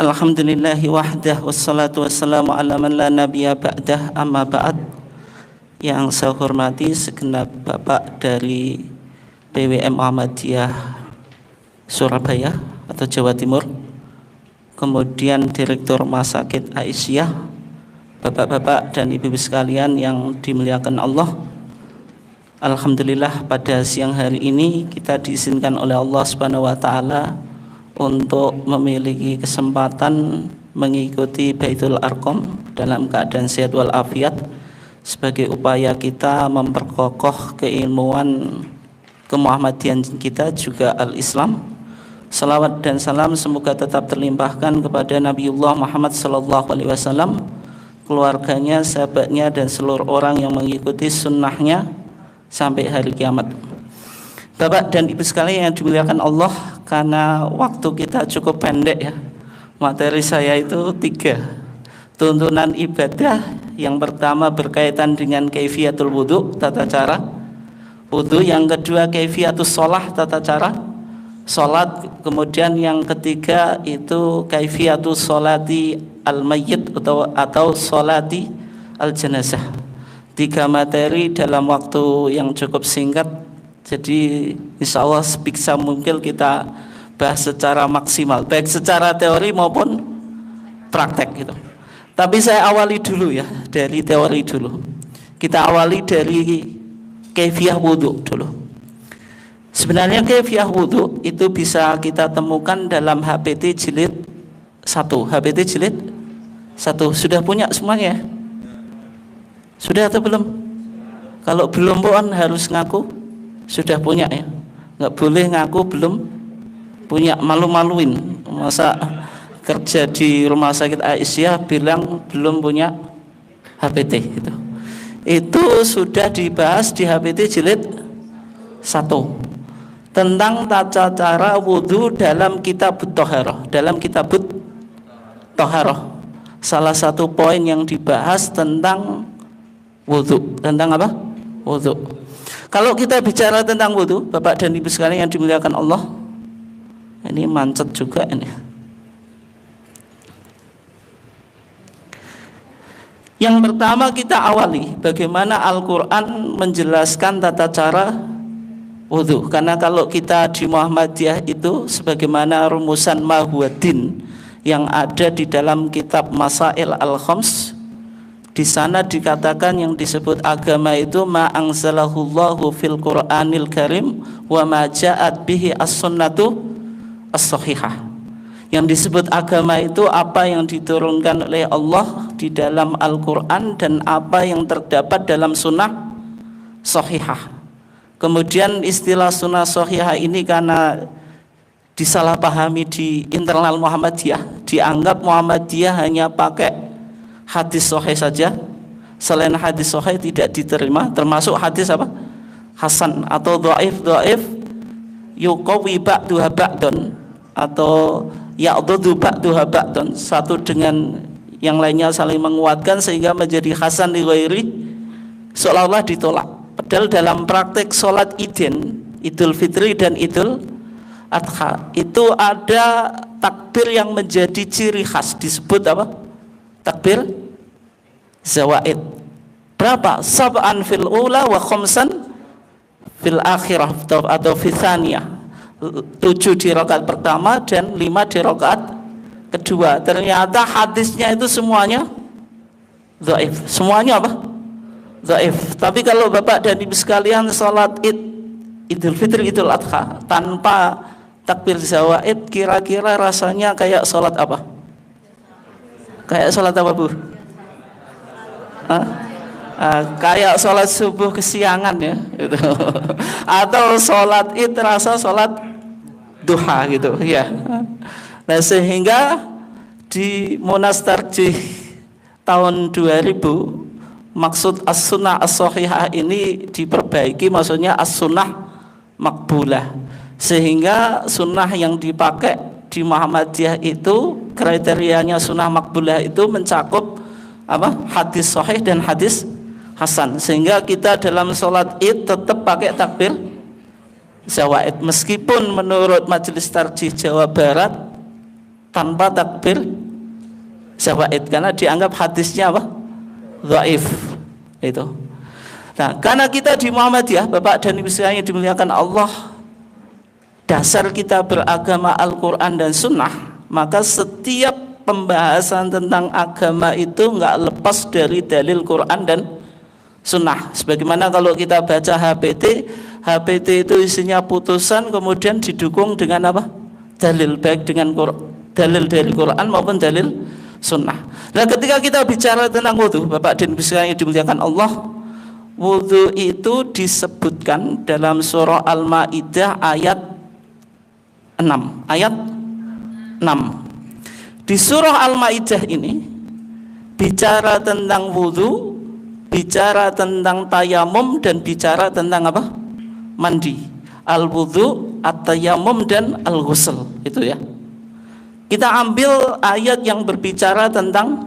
Alhamdulillahi wahdah wassalatu wassalamu ala man la nabiyya ba'dah, amma ba'd. Yang saya hormati segenap Bapak dari PWM Muhammadiyah Surabaya atau Jawa Timur, kemudian Direktur Rumah Sakit Aisyah, Bapak-bapak dan Ibu-ibu sekalian yang dimuliakan Allah. Alhamdulillah pada siang hari ini kita diizinkan oleh Allah Subhanahu wa taala untuk memiliki kesempatan mengikuti Baitul Arqam dalam keadaan sehat walafiat sebagai upaya kita memperkokoh keilmuan kemuhammadian kita, juga al-Islam. Salawat dan salam semoga tetap terlimpahkan kepada Nabiullah Muhammad SAW, keluarganya, sahabatnya, dan seluruh orang yang mengikuti sunnahnya sampai hari kiamat. Bapak dan Ibu sekalian yang dimuliakan Allah, karena waktu kita cukup pendek ya, materi saya itu 3 tuntunan ibadah. Yang pertama berkaitan dengan kaifiatul wudu, tata cara wudu. Yang kedua kaifiatus sholah, tata cara sholat. Kemudian yang ketiga itu kaifiatus sholati al-mayyit atau sholati al-janazah. 3 materi dalam waktu yang cukup singkat. Jadi insya Allah sebisa mungkin kita bahas secara maksimal, baik secara teori maupun praktek gitu. Tapi saya awali dulu ya, dari teori dulu. Kita awali dari kaifiyah wudu dulu. Sebenarnya kaifiyah wudu itu bisa kita temukan dalam HPT jilid 1. HPT jilid 1 sudah punya semuanya? Sudah atau belum? Kalau belum pun harus ngaku sudah punya ya. Nggak boleh ngaku belum punya, malu-maluin. Masa kerja di Rumah Sakit Aisyah bilang belum punya HPT gitu. Itu sudah dibahas di HPT jilid 1 tentang tata cara wudu dalam kitab Thaharah. Dalam kitab Thaharah salah satu poin yang dibahas tentang wudu. Tentang apa? Wudu. Kalau kita bicara tentang wudu, Bapak dan Ibu sekalian yang dimuliakan Allah, ini mancet juga ini. Yang pertama kita awali bagaimana Al-Quran menjelaskan tata cara wudu. Karena kalau kita di Muhammadiyah itu sebagaimana rumusan Mahuwaddin yang ada di dalam kitab Masail Al-Khams, di sana dikatakan yang disebut agama itu ma anzalahullahu fil Qur'anil Karim wa ma ja'at bihi as-sunnatu as-sahihah. Yang disebut agama itu apa yang diturunkan oleh Allah di dalam Al-Quran dan apa yang terdapat dalam sunnah sahihah. Kemudian istilah sunnah sahihah ini karena disalahpahami di internal Muhammadiyah, dianggap Muhammadiyah hanya pakai hadis sahih saja, selain hadis sahih tidak diterima, termasuk hadis apa? Hasan atau dhaif yuqawi ba'duha ba'dun atau ya'dudu ba'duha ba'dun, satu dengan yang lainnya saling menguatkan sehingga menjadi hasan li ghairi, seolah-olah ditolak. Padahal dalam praktek sholat Idul Fitri dan Idul Adha itu ada takbir yang menjadi ciri khas, disebut apa? Takbir zawaid. Berapa? Sab'an fil ula wa khamsan fil akhirah atau fil thaniyah. 7 di rakaat pertama dan 5 di rakaat kedua. Ternyata hadisnya itu semuanya dhaif. Semuanya apa? Dhaif. Tapi kalau Bapak dan Ibu sekalian salat Idul Fitri, Idul Adha tanpa takbir zawaid, kira-kira rasanya kayak salat apa? Kayak sholat apa Bu? Kayak sholat subuh kesiangan ya gitu. Atau sholat id rasa sholat duha gitu ya. Nah sehingga di Munas Tarjih tahun 2000 maksud as-sunnah as-sahihah ini diperbaiki, maksudnya as-sunnah makbulah, sehingga sunnah yang dipakai di Muhammadiyah itu kriterianya sunnah makbulah itu mencakup apa? Hadis sahih dan hadis hasan, sehingga kita dalam sholat id tetap pakai takbir zawaid, meskipun menurut Majelis Tarjih Jawa Barat tanpa takbir syafaat, karena dianggap hadisnya apa? Dhaif. Itu. Nah, karena kita di Muhammadiyah, Bapak dan Ibu sekalian yang dimuliakan Allah, dasar kita beragama Al-Quran dan Sunnah, maka setiap pembahasan tentang agama itu nggak lepas dari dalil Quran dan Sunnah. Sebagaimana kalau kita baca HPT itu isinya putusan kemudian didukung dengan apa? Dalil, baik dengan dalil dari Quran maupun dalil Sunnah. Nah, ketika kita bicara tentang wudhu, Bapak dan Ibu sekalian yang dimuliakan Allah, wudhu itu disebutkan dalam surah Al-Maidah ayat 6. Ayat 6. Di surah Al-Maidah ini bicara tentang wudhu, bicara tentang tayamum, dan bicara tentang apa? Mandi. Al-wudhu, at-tayamum, dan al-ghusl. Itu ya. Kita ambil ayat yang berbicara tentang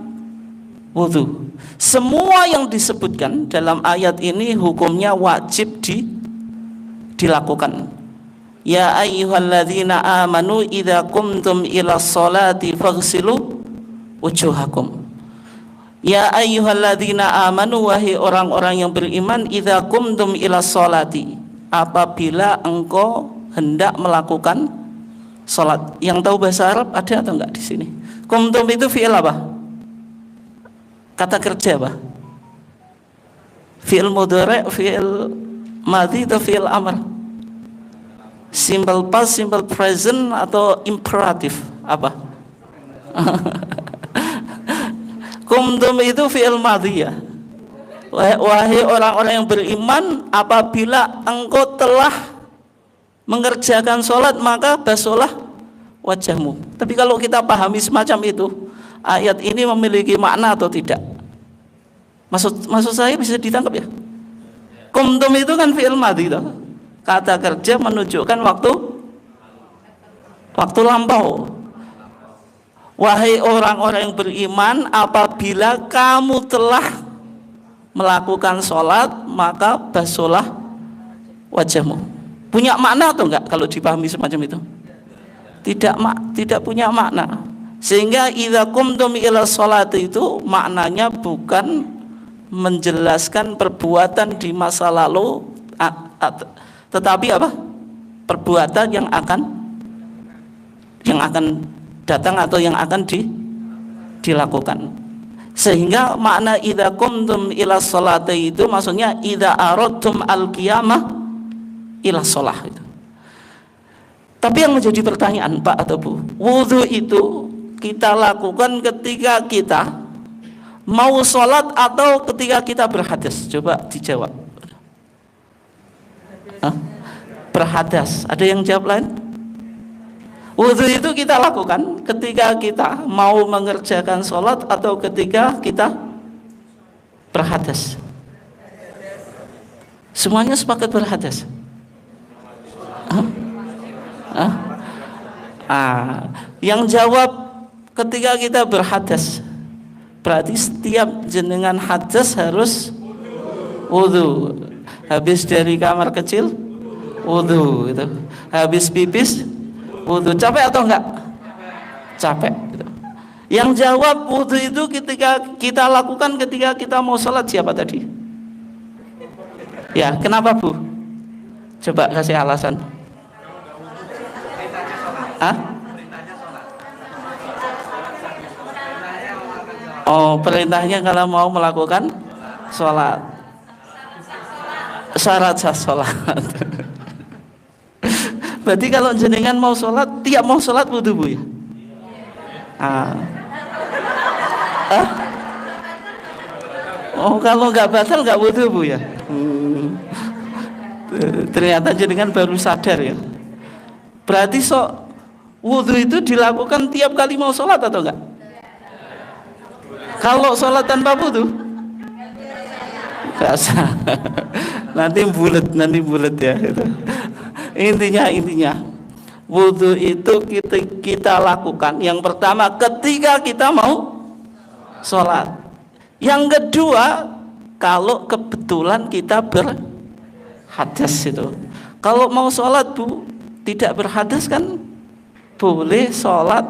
wudhu. Semua yang disebutkan dalam ayat ini hukumnya wajib dilakukan. Ya ayyuhalladzina amanu idza qumtum ila sholati faghsilu wujuhakum. Ya ayyuhalladzina amanu, wahai orang-orang yang beriman, idza qumtum ila sholati, apabila engkau hendak melakukan salat. Yang tahu bahasa Arab ada atau enggak di sini? Qumtum itu fi'il apa? Kata kerja apa? Fi'il mudhari', fi'il madhi, atau fi'il amr? Simple past, simple present, atau imperatif? Apa? Qumtum itu fi'il madhi ya. Wahai orang-orang yang beriman, apabila engkau telah mengerjakan sholat, maka basuhlah wajahmu. Tapi kalau kita pahami semacam itu, ayat ini memiliki makna atau tidak? Maksud saya bisa ditangkap ya? Qumtum itu kan fi'il madhi toh. Kata kerja menunjukkan waktu lampau. Wahai orang-orang yang beriman, apabila kamu telah melakukan sholat, maka basuhlah wajahmu. Punya makna atau enggak kalau dipahami semacam itu? Tidak punya makna. Sehingga idza qumtum ila sholati itu maknanya bukan menjelaskan perbuatan di masa lalu, tetapi apa? Perbuatan yang akan datang atau yang akan dilakukan. Sehingga makna idza qumtum ila sholati itu maksudnya idza aradtum al-qiyamah ila sholah itu. Tapi yang menjadi pertanyaan, Pak atau Bu, wudhu itu kita lakukan ketika kita mau sholat atau ketika kita berhadas? Coba dijawab. Berhadas. Ada yang jawab lain? Wudhu itu kita lakukan ketika kita mau mengerjakan sholat atau ketika kita berhadas? Semuanya sepakat berhadas. Yang jawab ketika kita berhadas, berarti setiap jenengan hadas harus wudhu. Habis dari kamar kecil wudhu gitu. Habis pipis wudhu. Capek atau enggak? Capek gitu. Yang jawab wudhu itu ketika kita lakukan ketika kita mau sholat siapa tadi? Ya, kenapa Bu? Coba kasih alasan. Oh, perintahnya kalau mau melakukan sholat, syarat sah sholat. Berarti kalau jenengan mau sholat, tiap mau sholat wudhu Bu ya? Oh, kalau nggak batal nggak wudhu Bu ya? Ternyata jenengan baru sadar ya. Berarti wudhu itu dilakukan tiap kali mau sholat atau enggak? Kalau sholat tanpa wudhu enggak sah. Nanti bulat ya gitu. Intinya wudhu itu kita lakukan yang pertama ketika kita mau sholat. Yang kedua kalau kebetulan kita berhadas itu. Kalau mau sholat Bu tidak berhadas kan boleh sholat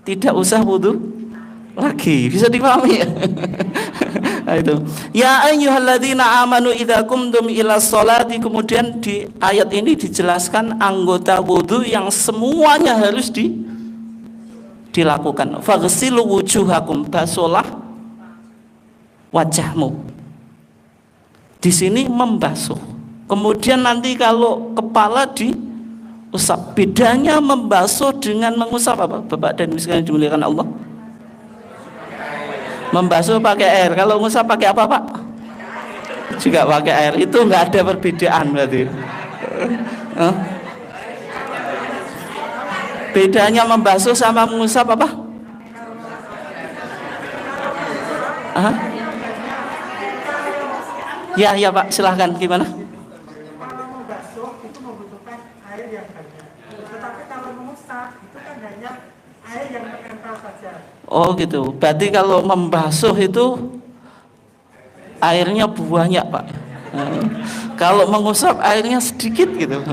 tidak usah wudu lagi. Bisa dipahami ya? Nah, itu. Ya ayyuhalladzina amanu idza qumtum ila sholati, kemudian di ayat ini dijelaskan anggota wudu yang semuanya harus dilakukan. Faghsilu wujuhakum, basuhlah wajahmu. Di sini membasuh. Kemudian nanti kalau kepala diusap. Bedanya membasuh dengan mengusap apa? Bapak dan Ibu sekalian dimuliakan Allah. Membasuh pakai air. Kalau ngusap pakai apa, Pak? Juga pakai air. Itu enggak ada perbedaan berarti. Bedanya membasuh sama mengusap apa? Ya Pak, silahkan. Gimana? Kalau membasuh itu membutuhkan air yang banyak. Tetapi kalau mengusap itu kan hanya air yang menempel saja. Oh gitu. Berarti kalau membasuh itu airnya banyak, Pak. Kalau mengusap airnya sedikit gitu.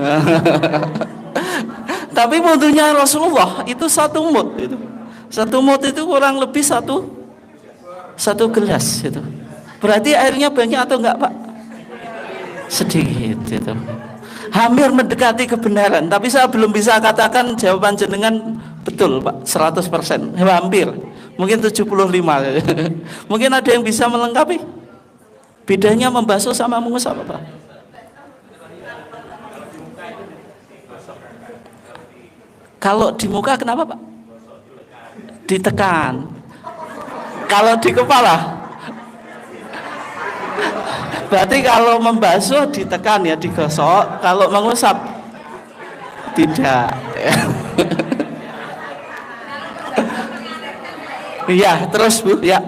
Tapi wudunya Rasulullah itu satu mud itu. Satu mud itu kurang lebih satu gelas itu. Berarti airnya banyak atau enggak, Pak? Sedikit itu. Hampir mendekati kebenaran, tapi saya belum bisa katakan jawaban jenengan betul, Pak, 100%. Hampir. Mungkin 75. Mungkin ada yang bisa melengkapi? Bedanya membasuh sama mengusap apa? Kalau di muka kenapa, Pak? Ditekan. Kalau di kepala? Berarti kalau membasuh ditekan ya, digosok. Kalau mengusap tidak. Iya, terus Bu, ya.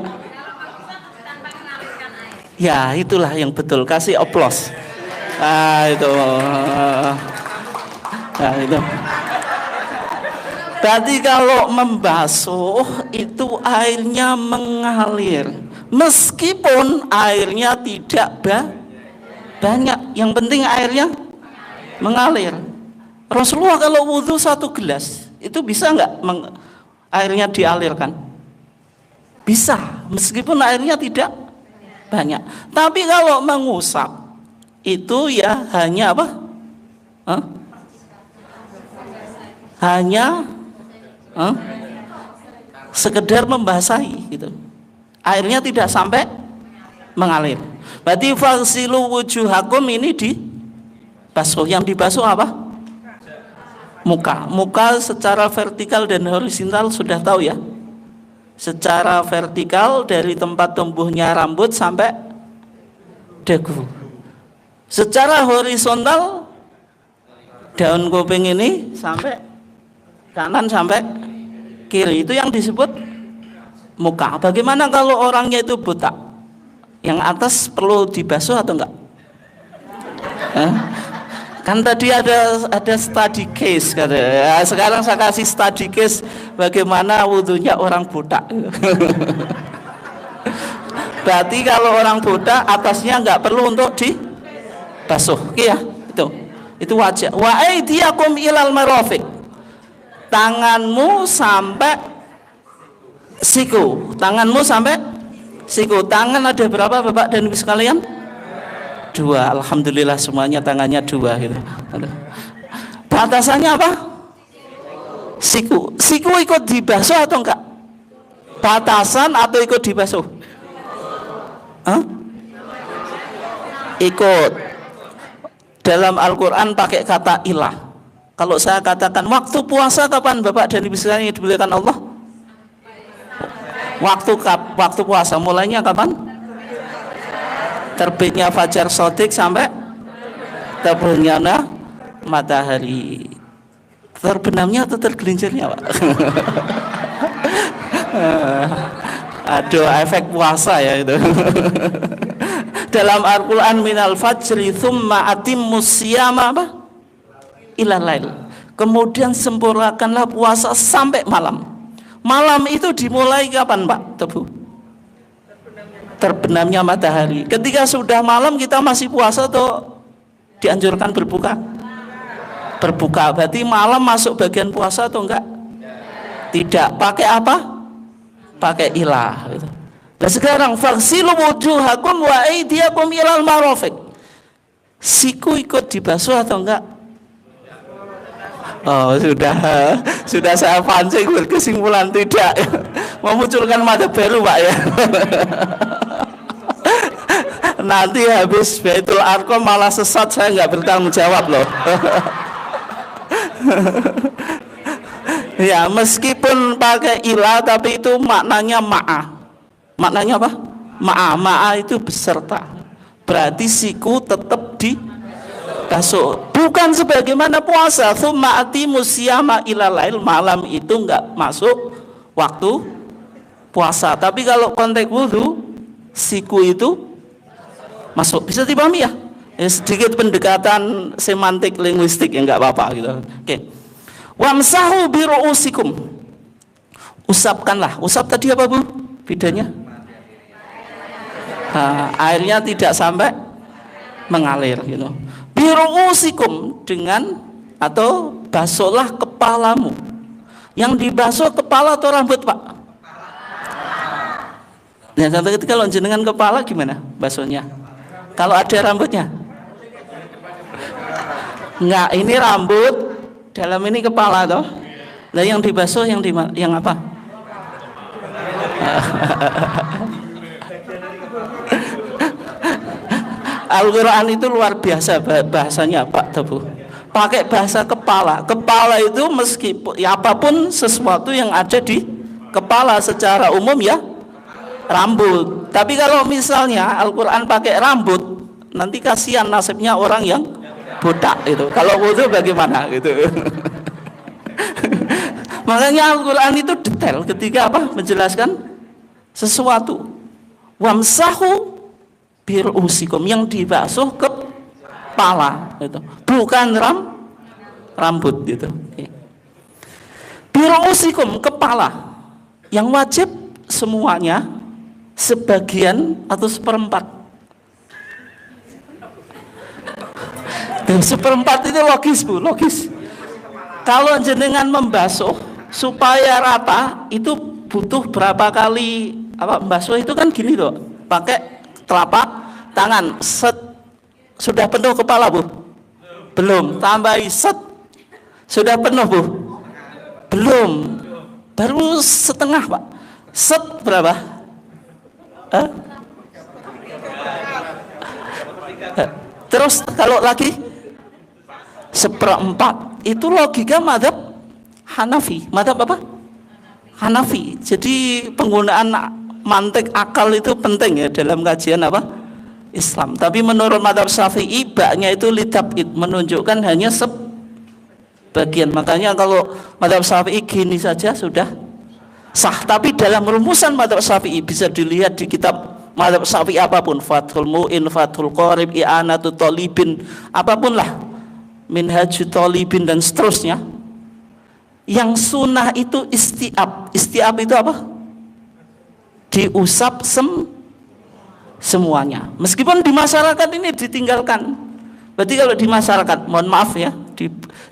Ya, itulah yang betul. Kasih oplos. Itu. Nah, itu. Berarti kalau membasuh itu airnya mengalir, meskipun airnya tidak banyak, yang penting airnya mengalir. Rasulullah kalau wudhu 1 gelas itu bisa nggak airnya dialirkan? Bisa, meskipun airnya tidak banyak. Tapi kalau mengusap itu ya hanya apa? Hanya sekedar membasahi gitu. Airnya tidak sampai mengalir. Berarti faghsilu wujuhakum ini dibasuh. Yang dibasuh apa? Muka secara vertikal dan horizontal sudah tahu ya. Secara vertikal dari tempat tumbuhnya rambut sampai dagu. Secara horizontal daun kuping ini sampai kanan sampai kiri, itu yang disebut muka. Bagaimana kalau orangnya itu buta? Yang atas perlu dibasuh atau enggak? Kan tadi ada study case katanya. Sekarang saya kasih study case bagaimana wudhunya orang buta. Berarti kalau orang buta atasnya enggak perlu untuk dibasuh. Iya, itu wajah. Wa aydiyakum ilal marafiq. Tanganmu sampai siku. Tanganmu sampai siku. Tangan ada berapa, Bapak dan Ibu sekalian? 2. Alhamdulillah semuanya tangannya 2 gitu. Batasannya apa? Siku. Siku ikut dibasuh atau enggak? Batasan atau ikut dibasuh? Ikut. Dalam Al-Quran pakai kata ilah. Kalau saya katakan waktu puasa kapan, Bapak dan Ibu sekalian yang dimuliakan Allah? Waktu puasa mulainya kapan? Terbitnya fajar shadiq sampai terbenamnya matahari. Terbenamnya atau tergelincirnya, Pak? Aduh, efek puasa ya itu. Dalam Al-Quran minal fajri thumma atimmus siyama apa? Ilal lail. Kemudian sempurnakanlah puasa sampai malam. Malam itu dimulai kapan, Pak Tebu? Terbenamnya matahari. Ketika sudah malam kita masih puasa atau dianjurkan berbuka? Berbuka. Berarti malam masuk bagian puasa atau enggak? Tidak. Pakai apa? Pakai ilah gitu. Nah sekarang faghsilu wujuhakum wa aydiyakum ilal marafiq. Siku ikut dibasuh atau enggak? Oh sudah saya pancing berkesimpulan tidak. Memunculkan mata baru Pak ya. Nanti habis Baitul Arqam malah sesat, saya nggak bertanggung jawab loh. Ya meskipun pakai ilah tapi itu maknanya ma'a. Maknanya apa? Ma'a itu beserta. Berarti siku tetap dibasuh. Bukan sebagaimana puasa. Tsumma atimus siyama ilal lail, malam itu nggak masuk waktu puasa. Tapi kalau konteks wudu, siku itu masuk. Bisa dipahami ya? Sedikit pendekatan semantik linguistik ya, nggak apa-apa gitu. Oke. Wamsahu bi ru'usikum. Usapkanlah. Usap tadi apa Bu? Bedanya? Airnya tidak sampai mengalir gitu. Bi ru'usikum, dengan atau basuhlah kepalamu. Yang dibasuh kepala atau rambut Pak? Nah, sampai ketika kalau jenengan kepala gimana basuhnya? Kalau ada rambutnya? Enggak, ini rambut, dalam ini kepala toh. Nah, yang dibasuh yang apa? Al-Quran itu luar biasa bahasanya Pak Tebu. Pakai bahasa kepala. Kepala itu meskipun ya apapun sesuatu yang ada di kepala secara umum ya rambut. Tapi kalau misalnya Al-Quran pakai rambut, nanti kasihan nasibnya orang yang botak itu. Kalau wudu bagaimana gitu. Makanya Al-Quran itu detail ketika apa? Menjelaskan sesuatu. Wamsahu birusikum, yang dibasuh kepala itu. Bukan rambut gitu. Birusikum, kepala. Yang wajib semuanya, sebagian atau seperempat. Seperempat itu logis Bu, logis. Kalau jenengan membasuh supaya rata itu butuh berapa kali membasuh itu kan gini loh, pakai telapak tangan. Set, sudah penuh kepala Bu? Belum. Tambahi set, sudah penuh Bu? Belum. Baru setengah Pak. Set berapa? Terus kalau lagi seperempat. Itu logika mazhab Hanafi. Mazhab apa? Hanafi. Jadi penggunaan mantik akal itu penting ya dalam kajian apa? Islam. Tapi menurut mazhab Syafi'i baknya itu litabid, menunjukkan hanya sebagian. Makanya kalau mazhab Syafi'i gini saja sudah sah. Tapi dalam rumusan mazhab Syafi'i bisa dilihat di kitab mazhab Syafi'i apapun, Fathul Mu'in, Fathul Qorib, I'anatul Talibin, apapun lah, Minhajul Talibin dan seterusnya. Yang sunnah itu istiab. Istiab itu apa? Diusap semuanya. Meskipun di masyarakat ini ditinggalkan. Berarti kalau di masyarakat, mohon maaf ya,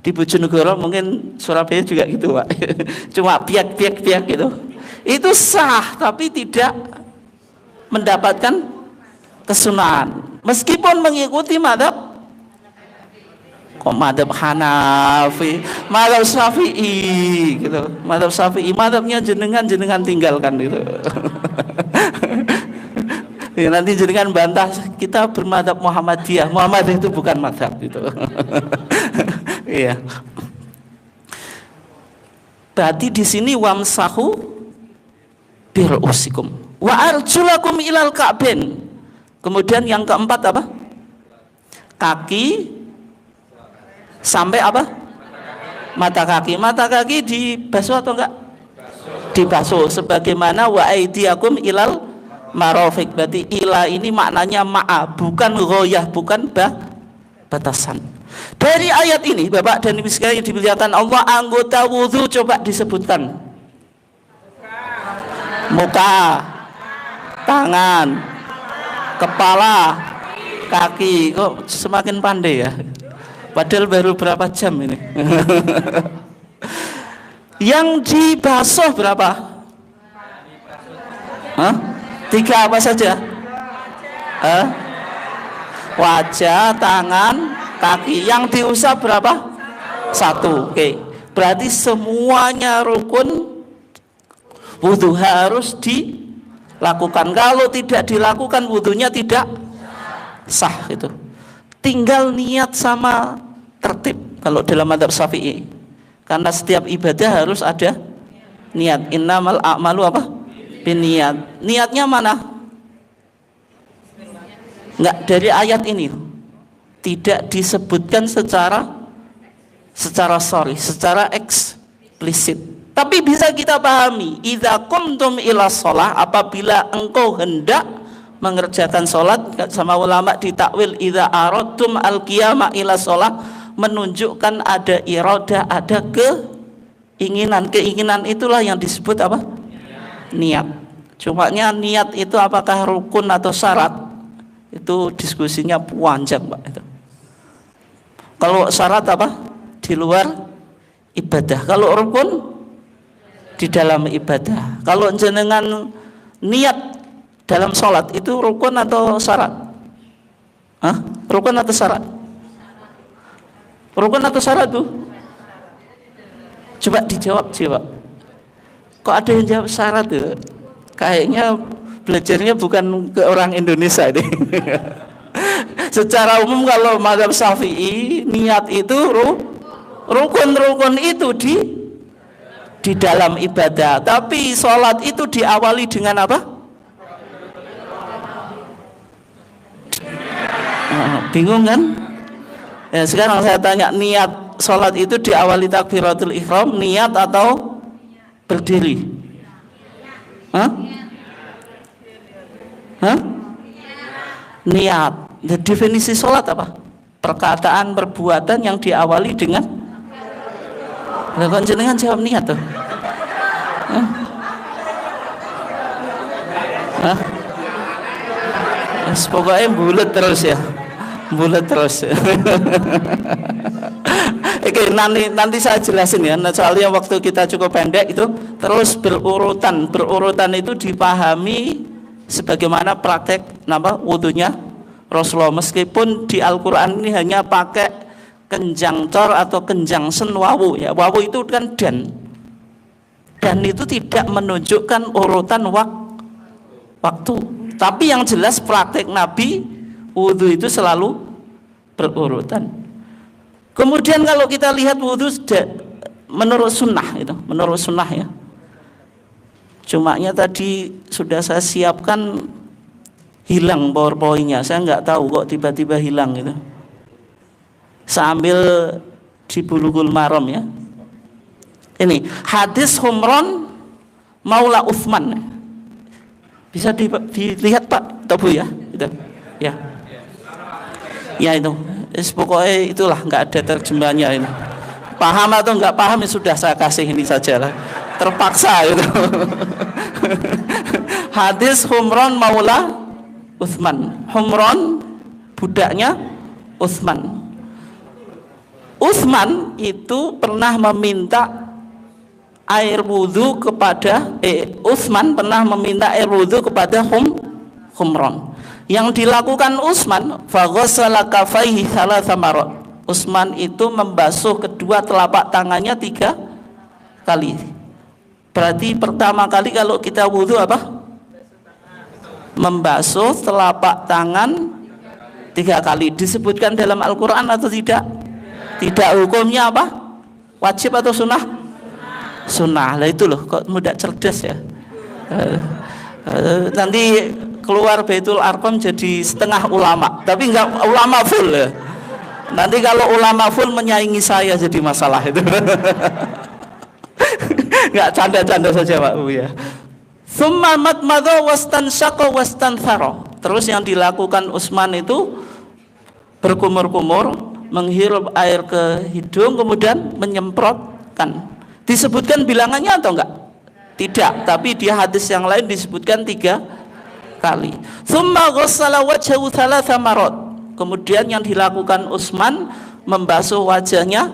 di Bojonegoro mungkin Surabaya juga gitu Pak. Cuma piak gitu. Itu sah tapi tidak mendapatkan kesunahan. Meskipun mengikuti mazhab mazhab Hanafi, mazhab Syafi'i gitu. Mazhab Syafi'i, mazhabnya jenengan tinggalkan gitu. Ya, nanti jenengan bantah kita bermadhab Muhammadiyah. Muhammadiyah itu bukan mazhab gitu. Iya. Berarti di sini wamsahu birusikum wa arjulakum ilal ka'bain. Kemudian yang keempat apa? Kaki sampai apa? Mata kaki. Mata kaki dibasuh atau enggak? Dibasuh. Sebagaimana wa aidiakum ilal marafiq. Berarti ila ini maknanya ma'a, bukan ghoyah, bukan batasan. Dari ayat ini Bapak dan Ibu sekalian yang dimuliakan Allah, anggota wudhu coba disebutkan. Muka, tangan, kepala, kaki. Kok semakin pandai ya? Padahal baru berapa jam ini. Yang dibasuh berapa? Hah? 3 apa saja? Wajah, tangan, kaki. Yang diusap berapa? 1. Oke. Berarti semuanya rukun wudu harus dilakukan. Kalau tidak dilakukan wudunya tidak sah itu. Tinggal niat sama tertib kalau dalam madzhab Syafi'i. Karena setiap ibadah harus ada niat. Innamal a'malu apa? Biniat. Niatnya mana? Enggak, dari ayat ini tidak disebutkan secara eksplisit. Tapi bisa kita pahami, idza qumtum ila shalah, apabila engkau hendak mengerjakan salat, sama ulama ditakwil idza aradtum al-qiyama ila shalah, menunjukkan ada iradah, ada keinginan. Keinginan itulah yang disebut apa? Niat. Cumanya niat itu apakah rukun atau syarat? Itu diskusinya panjang, Pak. Itu. Kalau syarat apa? Di luar ibadah. Kalau rukun di dalam ibadah. Kalau jenengan niat dalam sholat itu rukun atau syarat? Hah? Rukun atau syarat? Rukun atau syarat tuh? Coba dijawab, coba. Kok ada yang jawab syarat tuh? Kayaknya belajarnya bukan ke orang Indonesia ini. Secara umum kalau madzhab Syafi'i, niat itu rukun itu di dalam ibadah. Tapi sholat itu diawali dengan apa? Bingung kan? Ya, sekarang saya tanya, niat sholat itu diawali takbiratul ihram, niat atau berdiri? Hah? Niat. Definisi sholat apa? Perkataan, perbuatan yang diawali dengan. Lah kok jenengan jawab niat tuh? Pokoknya bulat terus ya. Bulat terus. Oke, nanti saya jelasin ya. Soalnya waktu kita cukup pendek itu terus berurutan. Berurutan itu dipahami sebagaimana praktek wudunya Rasulullah. Meskipun di Al-Quran ini hanya pakai kenjangcor atau kenjangsen wawu ya. Wawu itu kan dan itu tidak menunjukkan urutan waktu. Tapi yang jelas praktek Nabi wudu itu selalu berurutan. Kemudian kalau kita lihat wudu menurut sunnah itu, menurut sunnah ya. Cumanya tadi sudah saya siapkan hilang PowerPoint-nya. Saya nggak tahu kok tiba-tiba hilang itu. Sambil di Bulughul Maram ya. Ini hadis Humran Maula Utsman. Bisa dilihat Pak atau Bu ya? Itu. Ya. Ya itu. Pokoknya itulah, nggak ada terjemahannya ini. Paham atau nggak paham ya sudah, saya kasih ini saja lah. Terpaksa itu. Hadis Humran Maula Utsman. Humran budaknya Utsman. Utsman itu pernah meminta air wudhu kepada Utsman pernah meminta air wudhu kepada Humran. Yang dilakukan Utsman, faghassala kafaihi thalatha marrat. Utsman itu membasuh kedua telapak tangannya 3 kali. Berarti pertama kali kalau kita wudhu apa? Membasuh telapak tangan 3 kali. Disebutkan dalam Al-Quran atau tidak? Tidak. Hukumnya apa? Wajib atau sunnah? Sunnah. Lah itu loh, kok mudah cerdas ya. Nanti keluar Baitul Arqam jadi setengah ulama, tapi enggak ulama full ya. Nanti kalau ulama full menyaingi saya jadi masalah itu. Enggak, canda-canda saja Pak Bu ya. Tsumma matmadha wastanshaqa wastanthara. Terus yang dilakukan Utsman itu berkumur-kumur, menghirup air ke hidung, kemudian menyemprotkan. Disebutkan bilangannya atau enggak? Tidak, tapi di hadis yang lain disebutkan 3 kali. Tsumma ghassala wajhahu thalatha marrat. Kemudian yang dilakukan Utsman membasuh wajahnya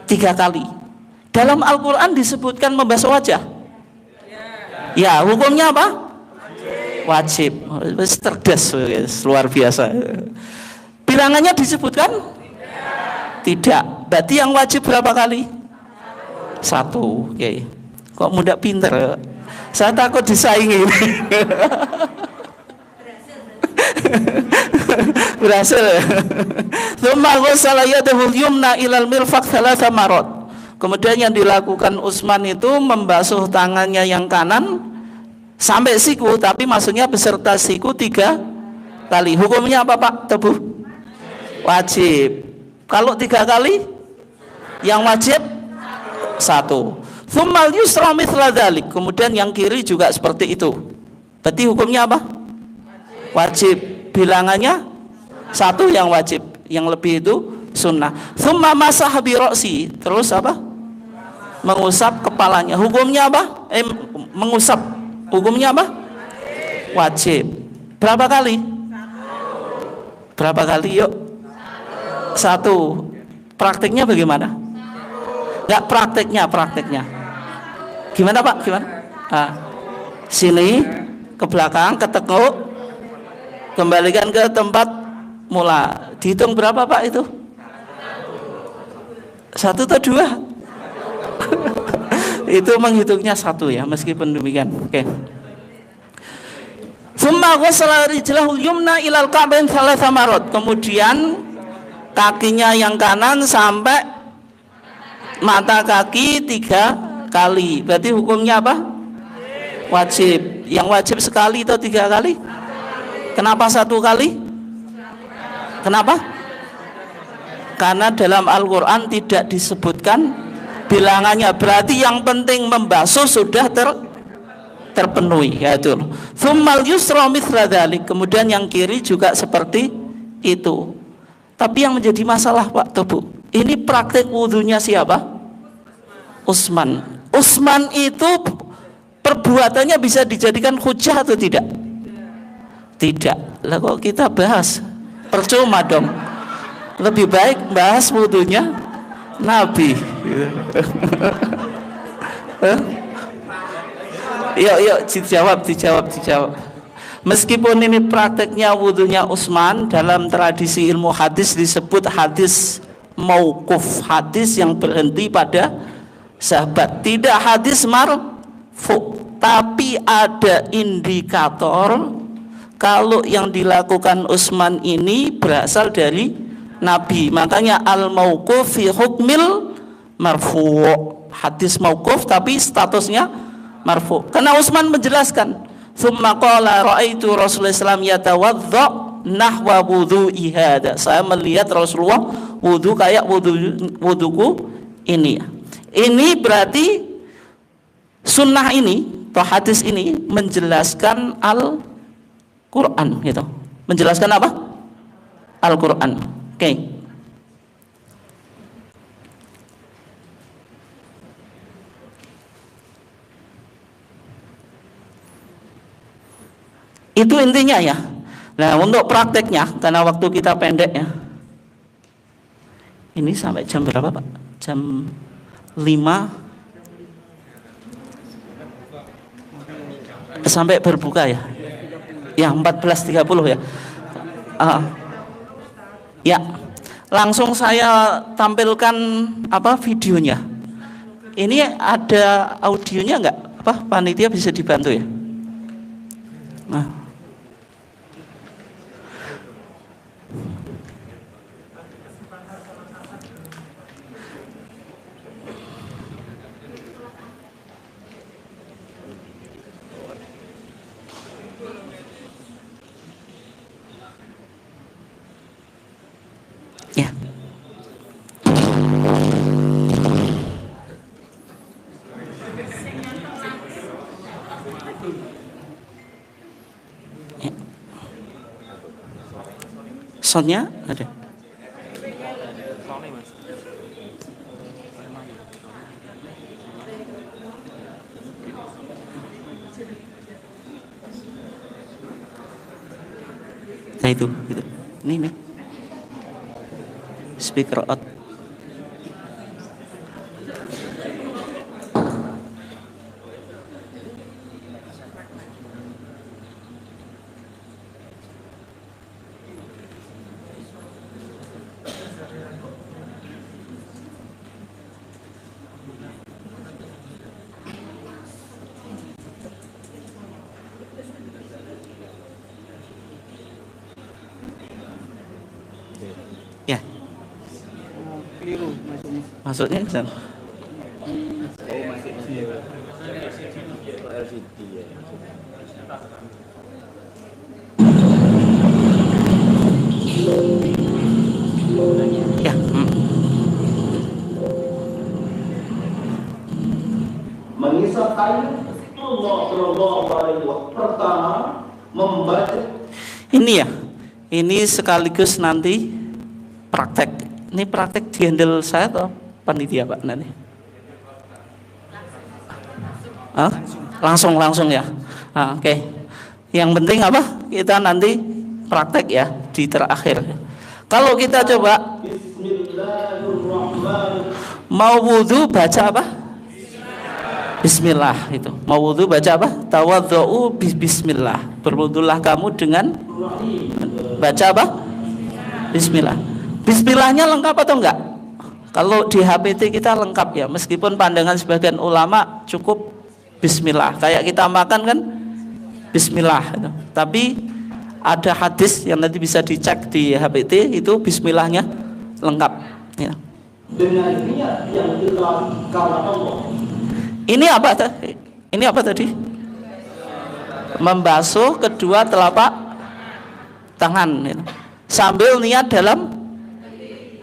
3 kali. Dalam Al-Quran disebutkan membasuh wajah. Ya, hukumnya apa? Wajib. Cerdas, luar biasa. Bilangannya disebutkan? Tidak. Berarti yang wajib berapa kali? 1. Oke. Kok muda pinter? Saya takut disaingi. Berhasil. Tsumma ghassala yadahu yumna ilal mirfaq 3 marot. Kemudian yang dilakukan Utsman itu membasuh tangannya yang kanan sampai siku, tapi maksudnya beserta siku 3 kali. Hukumnya apa Pak Tebu? Wajib. Kalau 3 kali? Yang wajib 1. Tsummal yusra mithla dzalik. Kemudian yang kiri juga seperti itu. Berarti hukumnya apa? Wajib. Bilangannya 1 yang wajib, yang lebih itu sunnah. Tsumma masaha bi ra'si. Terus apa? Mengusap kepalanya. Hukumnya apa? Mengusap. Hukumnya apa? Wajib. Berapa kali? Berapa kali yuk? 1. Prakteknya bagaimana? Enggak, prakteknya. Gimana Pak? Gimana? Sini ke belakang, ketekuk, kembalikan ke tempat mula. Dihitung berapa Pak itu? 1 atau 2? Itu menghitungnya 1 ya, meskipun demikian. Oke. Tsumma ghassala rijlahu yumna ilal ka'bain 3 marot. Kemudian kakinya yang kanan sampai mata kaki 3 kali. Berarti hukumnya apa? Wajib. Yang wajib sekali atau 3 kali? Kenapa 1 kali? Kenapa? Karena dalam Al-Quran tidak disebutkan bilangannya. Berarti yang penting membasuh sudah terpenuhi, ya itu. Tsummal yusra mithla dzalik. Kemudian yang kiri juga seperti itu. Tapi yang menjadi masalah Pak Tebu, ini praktek wudunya siapa? Utsman. Utsman itu perbuatannya bisa dijadikan hujah atau tidak? Tidak. Lah kok kita bahas? Percuma dong. Lebih baik bahas wudunya Nabi. Yuk dijawab. Meskipun ini prakteknya wudunya Utsman, dalam tradisi ilmu hadis disebut hadis mauquf, hadis yang berhenti pada sahabat, tidak hadis marfu. Tapi ada indikator kalau yang dilakukan Utsman ini berasal dari Nabi. Makanya al-mauquf fi hukmil marfu. Hadis mauquf tapi statusnya marfu. Karena Utsman menjelaskan, "Tsumma qala ra'aitu Rasulullah sallallahu yatawadda nahwa wudu'i hada." Saya melihat Rasulullah wudu kayak wuduku ini. Ini berarti sunnah ini atau hadis ini menjelaskan Al-Quran gitu. Menjelaskan apa? Al-Quran. Oke. Itu intinya ya. Nah, untuk prakteknya, karena waktu kita pendek ya. Ini sampai jam berapa Pak? Jam 5 sampai berbuka ya. Ya 14.30 ya. Ya, langsung saya tampilkan videonya. Ini ada audionya enggak? Panitia bisa dibantu ya? Nah. Ya. Soundnya ada. Nah itu. Ini. Speaker out. Maksudnya Ustaz? Ya. Mengisap air Allah Shallallahu Alaihi Wasallam pertama membaca. Ini ya, ini sekaligus nanti praktek. Ini praktek dihandle saya atau panitia Pak nanti? Hah? Langsung ya. Oke. Yang penting apa? Kita nanti praktek ya di terakhir. Kalau kita coba mau wudhu baca apa? Bismillah itu. Mau wudhu baca apa? Tawadhu'u bismillah. Berwudhulah kamu dengan baca apa? Bismillah. Bismillahnya lengkap atau enggak? Kalau di HPT kita lengkap ya, meskipun pandangan sebagian ulama cukup Bismillah. Kayak kita makan kan Bismillah gitu. Tapi ada hadis yang nanti bisa dicek di HPT itu Bismillahnya lengkap ya. Dengan niat yang ikhlas karena Allah. Ini apa tadi? Membasuh kedua telapak tangan gitu. Sambil niat dalam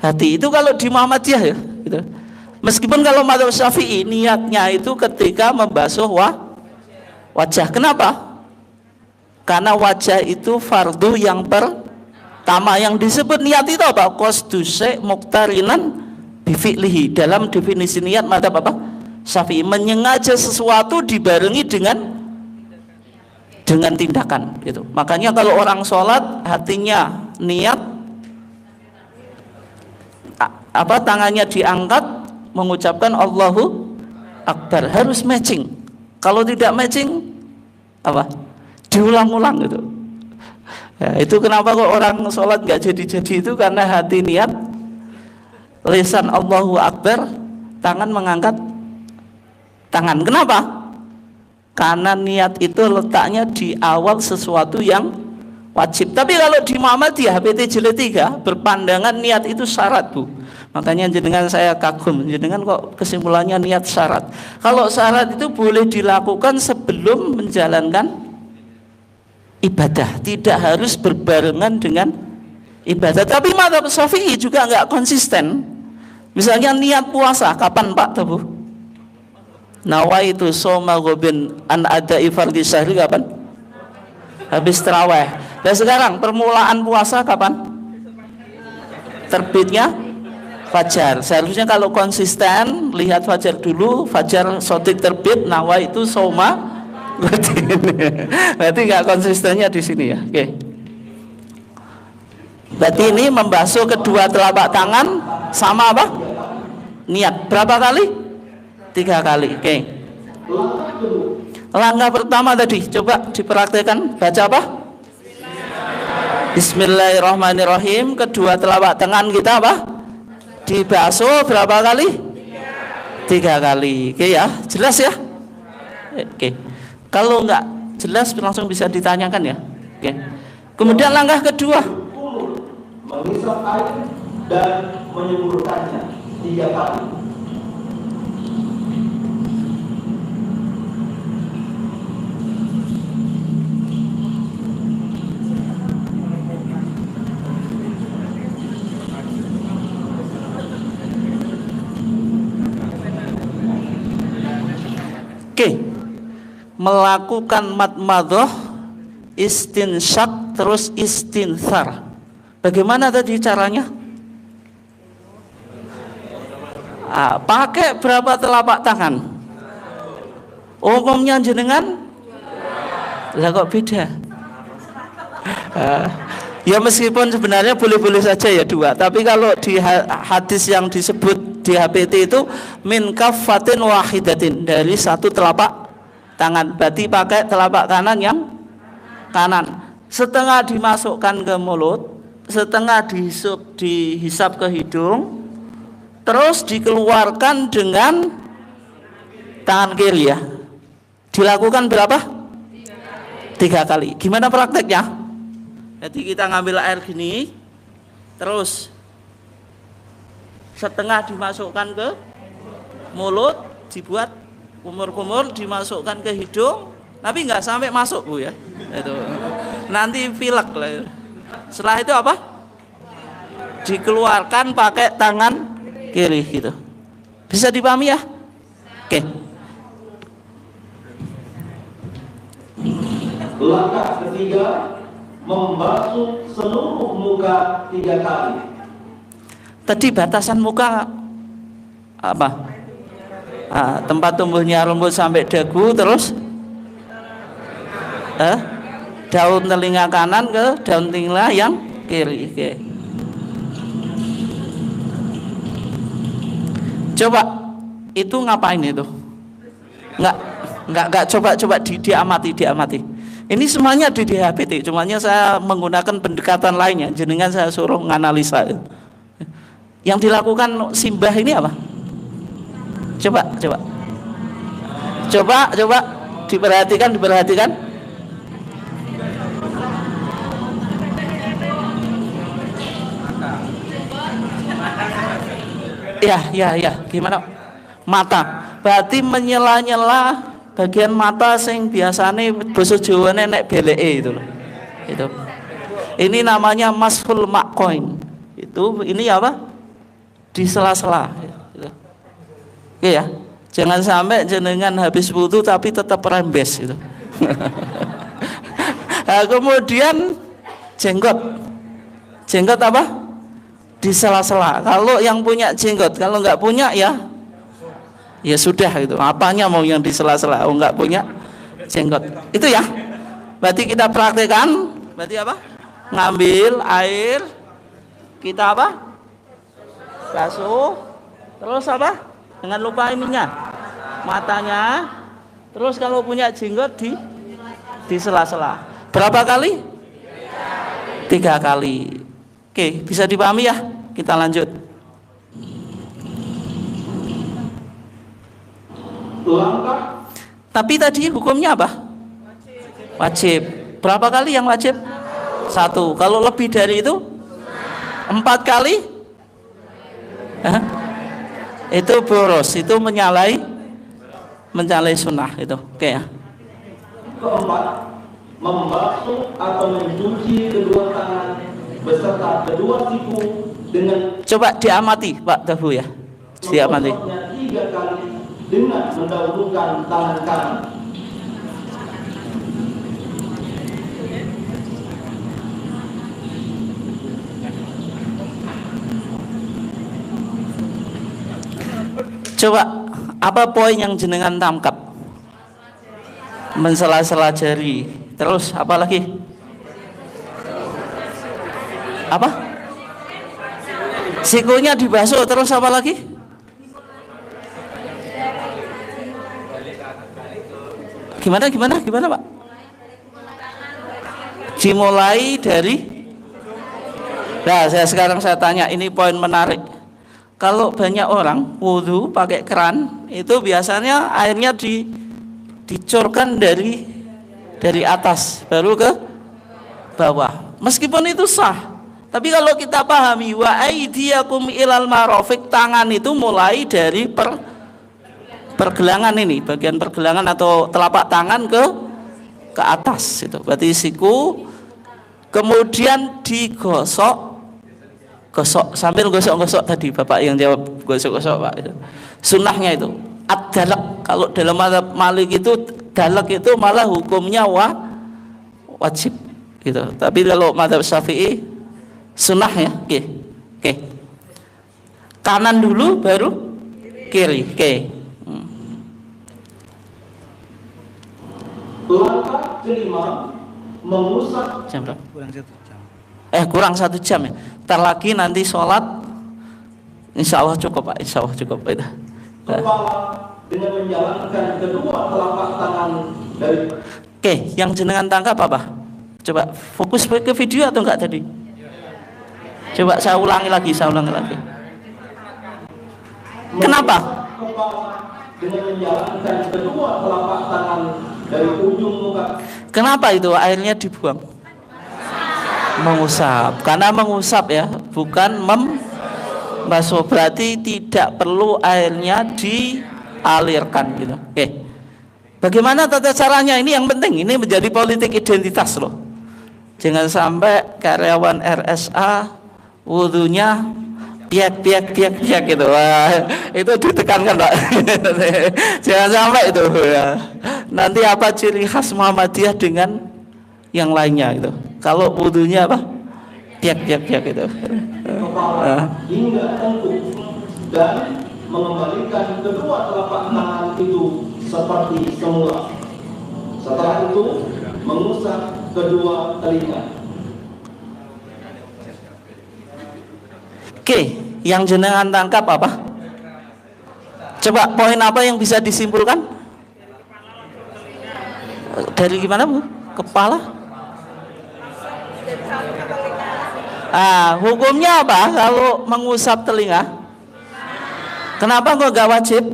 hati. Itu kalau di Muhammadiyah ya gitu. Meskipun kalau mazhab Syafi'i niatnya itu ketika membasuh wajah. Kenapa? Karena wajah itu fardu yang pertama. Yang disebut niat itu apa? Qasdu syai' muqtarinan bi fi'lihi. Dalam definisi niat mazhab apa? Syafi'i, menyengaja sesuatu dibarengi dengan tindakan gitu. Makanya kalau orang sholat hatinya niat apa, tangannya diangkat mengucapkan Allahu Akbar, harus matching. Kalau tidak matching apa? Diulang-ulang gitu. Ya, itu kenapa kok orang sholat nggak jadi-jadi itu karena hati niat, lisan Allahu Akbar, tangan mengangkat tangan. Kenapa? Karena niat itu letaknya di awal sesuatu yang wajib. Tapi kalau di Muhammadiyah HPT jilid 3 berpandangan niat itu syarat, Bu. Makanya jenengan saya kagum, jenengan kok kesimpulannya niat syarat. Kalau syarat itu boleh dilakukan sebelum menjalankan ibadah, tidak harus berbarengan dengan ibadah. Tapi mazhab Syafi'i juga nggak konsisten. Misalnya niat puasa, kapan Pak Bu? Nawaitu soma gobin an ada'i fardhi syahri, kapan? Habis tarawih. Dan sekarang permulaan puasa kapan? Terbitnya fajar. Seharusnya kalau konsisten lihat fajar dulu, fajar sotik terbit, nawaitu soma. Berarti nggak konsistennya di sini ya. Oke. Berarti ini membasuh kedua telapak tangan sama apa? Niat. Berapa kali? 3 kali. Oke. Langkah pertama tadi coba dipraktekkan, baca apa? Bismillahirrahmanirrahim. Kedua telapak tangan kita apa? Dibasuh berapa kali? 3 kali. Oke ya, jelas ya? Oke. Kalau enggak jelas langsung bisa ditanyakan ya. Oke. Kemudian langkah kedua, mengisap air dan menyemburkannya 3 kali. Oke. Melakukan madmadah, istinsyak, terus istinthar. Bagaimana tadi caranya? Pakai berapa telapak tangan? Umumnya jenengan? Lah kok beda? Ya meskipun sebenarnya boleh-boleh saja ya 2. Tapi kalau di hadis yang disebut di HPT itu min kaffatin wahidatin, dari 1 telapak tangan. Berarti pakai telapak kanan yang kanan. Setengah dimasukkan ke mulut, setengah dihisap ke hidung, terus dikeluarkan dengan tangan kiri ya. Dilakukan berapa? 3 kali. Gimana prakteknya? Jadi kita ngambil air gini, terus setengah dimasukkan ke mulut, dibuat kumur-kumur, dimasukkan ke hidung, tapi nggak sampai masuk Bu ya. Itu nanti pilek lah. Setelah itu apa? Dikeluarkan pakai tangan kiri gitu. Bisa dipahami ya? Oke. Langkah ketiga, membasuh seluruh muka 3 kali. Tadi batasan muka apa? Tempat tumbuhnya rambut sampai dagu, terus daun telinga kanan ke daun telinga yang kiri. Oke. Coba itu ngapain itu? Enggak coba diamati. Ini semuanya di DHPT, cumanya saya menggunakan pendekatan lainnya. Jenengan saya suruh menganalisa. Yang dilakukan simbah ini apa? Coba diperhatikan. Ya, gimana? Mata. Berarti menyela-nyela bagian mata sing biasane basa Jawane nek beleke itu loh. Itu. Ini namanya mashul maqoin. Itu ini apa? Di sela-sela. Gitu. Oke ya. Jangan sampai jenengan habis wudu tapi tetap rembes itu. Nah, kemudian jenggot. Jenggot apa? Di sela-sela. Kalau yang punya jenggot, kalau nggak punya ya sudah itu. Apanya mau yang di sela-sela? Oh, nggak punya jenggot. Itu ya. Berarti kita praktekkan. Berarti apa? Ngambil air, kita apa? Basuh. Terus apa? Jangan lupa ininya, matanya. Terus kalau punya jenggot di sela-sela. Berapa kali? 3 kali. Oke, bisa dipahami ya? Kita lanjut. Langkah. Tapi tadi hukumnya apa? Wajib. Berapa kali yang wajib? 1. Kalau lebih dari itu 4 kali? Itu boros, itu menyalahi sunnah itu. Oke ya. Keempat, membasuh atau mencuci kedua tangan beserta kedua siku dengan Coba diamati Pak Dabu ya. Diamati. 3 kali dengan mendahulukan tangan kanan. Coba apa poin yang jenengan tangkap? Mensela-sela jari. Terus apa lagi? Apa? Sikunya dibasuh. Terus apa lagi? Gimana Pak? Dimulai dari. Nah, sekarang saya tanya, ini poin menarik. Kalau banyak orang wudhu pakai keran, itu biasanya airnya dicurkan dari atas baru ke bawah. Meskipun itu sah, tapi kalau kita pahami wa aidiyakum ilal marafiq, tangan itu mulai dari pergelangan ini, bagian pergelangan atau telapak tangan ke atas itu. Berarti siku, kemudian digosok sambil gosok tadi Bapak yang jawab gosok Pak itu. Sunnahnya itu ad-dalak. Kalau dalam mazhab Malik itu dalak itu malah hukumnya wajib gitu. Tapi kalau mazhab Syafi'i sunnah ya. Oke. Kanan dulu baru kiri. Oke. Langkah kelima, mengusap. Jam berapa? Kurang 1 jam ya. Ntar lagi nanti sholat, insya Allah cukup Pak. Insya Allah cukup itu. Kepala dengan menjalankan kedua telapak tangan dari. Oke, yang jenengan tangkap apa? Coba fokus ke video atau enggak tadi? Coba saya ulangi lagi. Kenapa? Kepala dengan menjalankan kedua telapak tangan dari ujung muka. Kenapa itu airnya dibuang? Mengusap. Karena mengusap ya, bukan Basuh berarti tidak perlu airnya dialirkan gitu. Oke. Bagaimana tata caranya? Ini yang penting. Ini menjadi politik identitas loh. Jangan sampai karyawan RSA wudunya piak gitu. Wah, itu ditekankan Pak. Jangan sampai itu ya. Nanti apa ciri khas Muhammadiyah dengan yang lainnya gitu. Kalau wudunya apa? Piak gitu. Hingga tengkuk dan mengembalikan kedua telapak tangan itu seperti semula. Setelah itu mengusap kedua telinga. Oke, yang jenengan tangkap apa? Coba poin apa yang bisa disimpulkan? Dari gimana Bu? Kepala? Hukumnya apa kalau mengusap telinga? Kenapa kok gak wajib?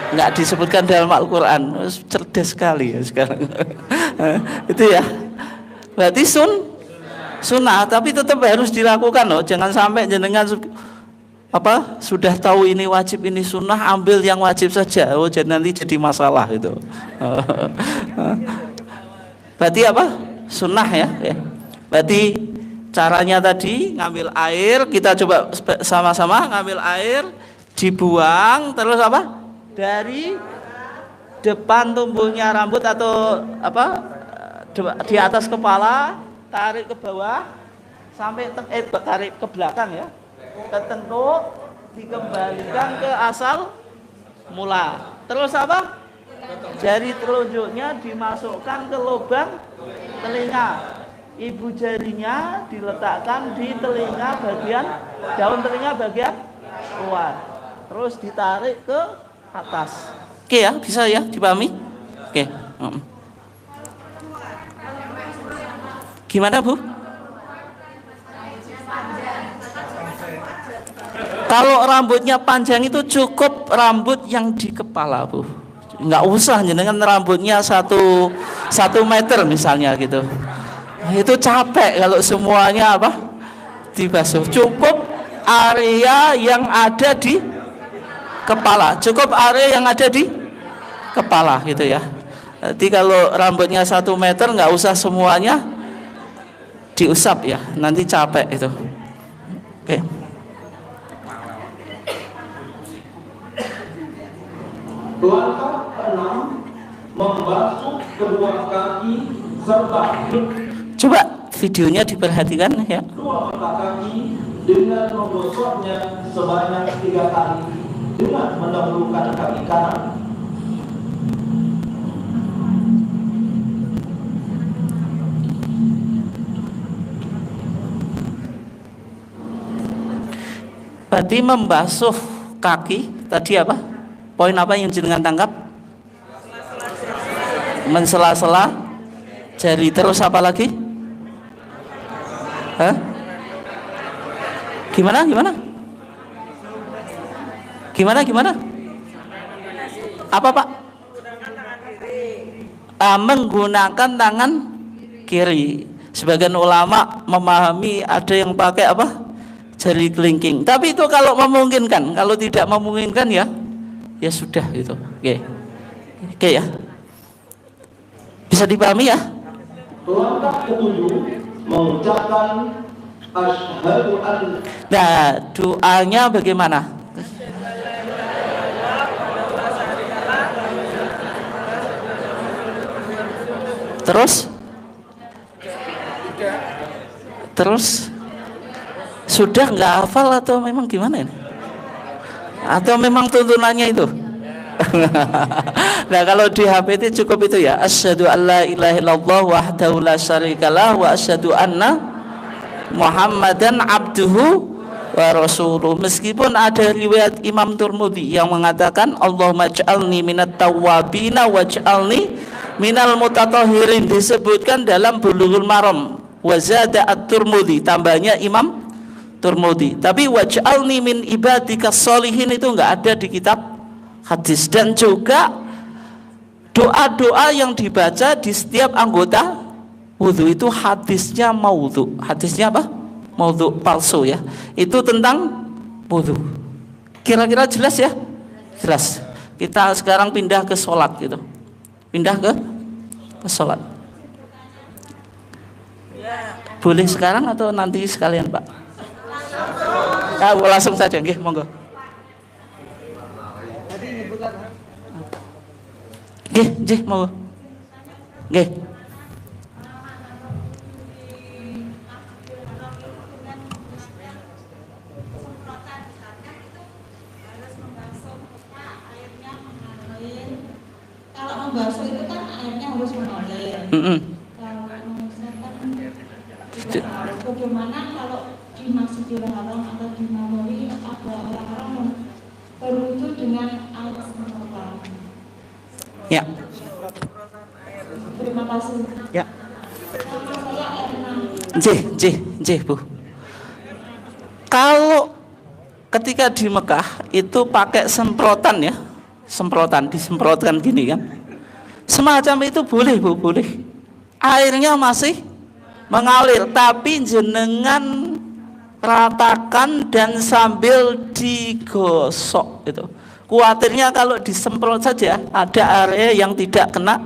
Nggak disebutkan dalam Al-Quran. Cerdas sekali ya sekarang. Itu ya. Berarti sunnah, tapi tetap harus dilakukan loh. Jangan sampai jenengan sudah tahu ini wajib, ini sunnah, ambil yang wajib saja. Jadi nanti jadi masalah itu. Berarti apa? Sunnah ya. Berarti caranya tadi ngambil air, kita coba sama-sama ngambil air, dibuang, terus apa? Dari depan tumbuhnya rambut atau apa? Di atas kepala, tarik ke bawah sampai tarik ke belakang ya. Ke tengkuk, dikembalikan ke asal mula. Terus apa? Jari telunjuknya dimasukkan ke lubang telinga. Ibu jarinya diletakkan di telinga bagian daun telinga bagian luar, terus ditarik ke atas. Oke ya, bisa ya dipahami? Oke. Gimana Bu? Kalau rambutnya panjang itu cukup rambut yang di kepala Bu. Nggak usah dengan rambutnya 1 meter misalnya gitu. Itu capek kalau semuanya apa? Dibasuh. Cukup area yang ada di kepala. Cukup area yang ada di kepala gitu ya. Jadi kalau rambutnya 1 meter nggak usah semuanya diusap ya. Nanti capek itu. Oke. Langkah ke-6, membasuh kedua kaki serta coba videonya diperhatikan ya. Kedua mata kaki dengan menggosoknya sebanyak 3 kali dengan mendahulukan kaki kanan. Berarti membasuh kaki tadi apa? Poin apa yang jenengan tangkap? Mensela-sela jari, terus apa lagi? Hah? Gimana? Apa Pak? Menggunakan tangan kiri. Sebagian ulama memahami ada yang pakai apa? Jari kelingking. Tapi itu kalau memungkinkan. Kalau tidak memungkinkan ya sudah gitu. Oke ya. Bisa dipahami ya? Langkah ke-7, mengucapkan asyhadu an. Nah, doanya bagaimana? Terus sudah nggak hafal atau memang gimana ini? Atau memang tuntunannya itu? Nah kalau di HP itu cukup itu ya, asyhadu alla ilaha illallah wahdahu la syarikalah wa asyhadu anna Muhammadan abduhu wa rasuluh. Meskipun ada riwayat Imam Tirmidzi yang mengatakan Allahumma ij'alni minat tawwabina waj'alni minal mutatahhirin, disebutkan dalam Bulughul Maram. Wa zada at-Tirmidzi, tambahnya Imam Tirmidzi. Tapi waj'alni min ibadikas sholihin itu enggak ada di kitab hadis. Dan juga doa-doa yang dibaca di setiap anggota wudhu itu hadisnya maudhu. Hadisnya apa? Maudhu, palsu ya. Itu tentang wudhu. Kira-kira jelas ya? Jelas. Kita sekarang pindah ke sholat gitu. Pindah ke sholat. Boleh sekarang atau nanti sekalian Pak? Ya, langsung saja, nggih, monggo. Nggih, monggo. Nggih. Kalau membasuh itu kan airnya harus mengalir. Kalau misalkan bagaimana kalau di Masjidil Haram atau di Nabawi ada orang-orang yang berwudu dengan air semprotan? Ya. Terima kasih. Ya. Nama saya Erna. Jih, Bu. Kalau ketika di Mekah itu pakai semprotan ya. Semprotan, disemprotkan gini kan. Semacam itu boleh Bu, boleh. Airnya masih mengalir, tapi jenengan ratakan dan sambil digosok gitu. Kuatirnya kalau disemprot saja ada area yang tidak kena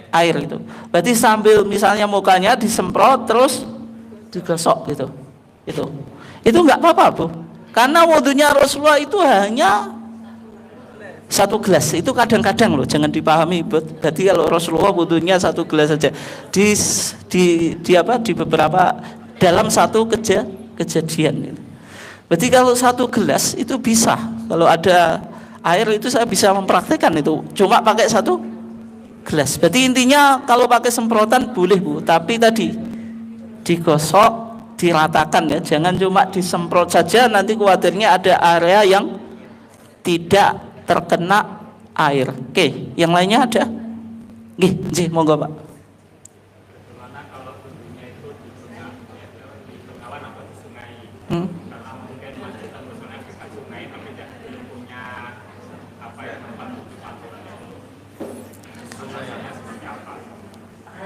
air itu. Berarti sambil misalnya mukanya disemprot terus digosok gitu. Itu enggak apa-apa Bu. Karena wudunya Rasulullah itu hanya satu gelas. Itu kadang-kadang loh, jangan dipahami berarti kalau Rasulullah wudunya satu gelas saja. Di beberapa dalam satu kejadian gitu. Berarti kalau satu gelas itu bisa. Kalau ada air itu saya bisa mempraktekkan itu. Cuma pakai satu gelas. Berarti intinya kalau pakai semprotan boleh Bu, tapi tadi digosok, diratakan ya. Jangan cuma disemprot saja, nanti khawatirnya ada area yang tidak terkena air. Oke, yang lainnya ada? Nggih, monggo Pak. Bagaimana kalau wudunya itu di bengawan atau di sungai? Karena mungkin masih tetap bersama dekat sungai, tapi tidak punya tempat untuk patutnya. Sungai seperti apa?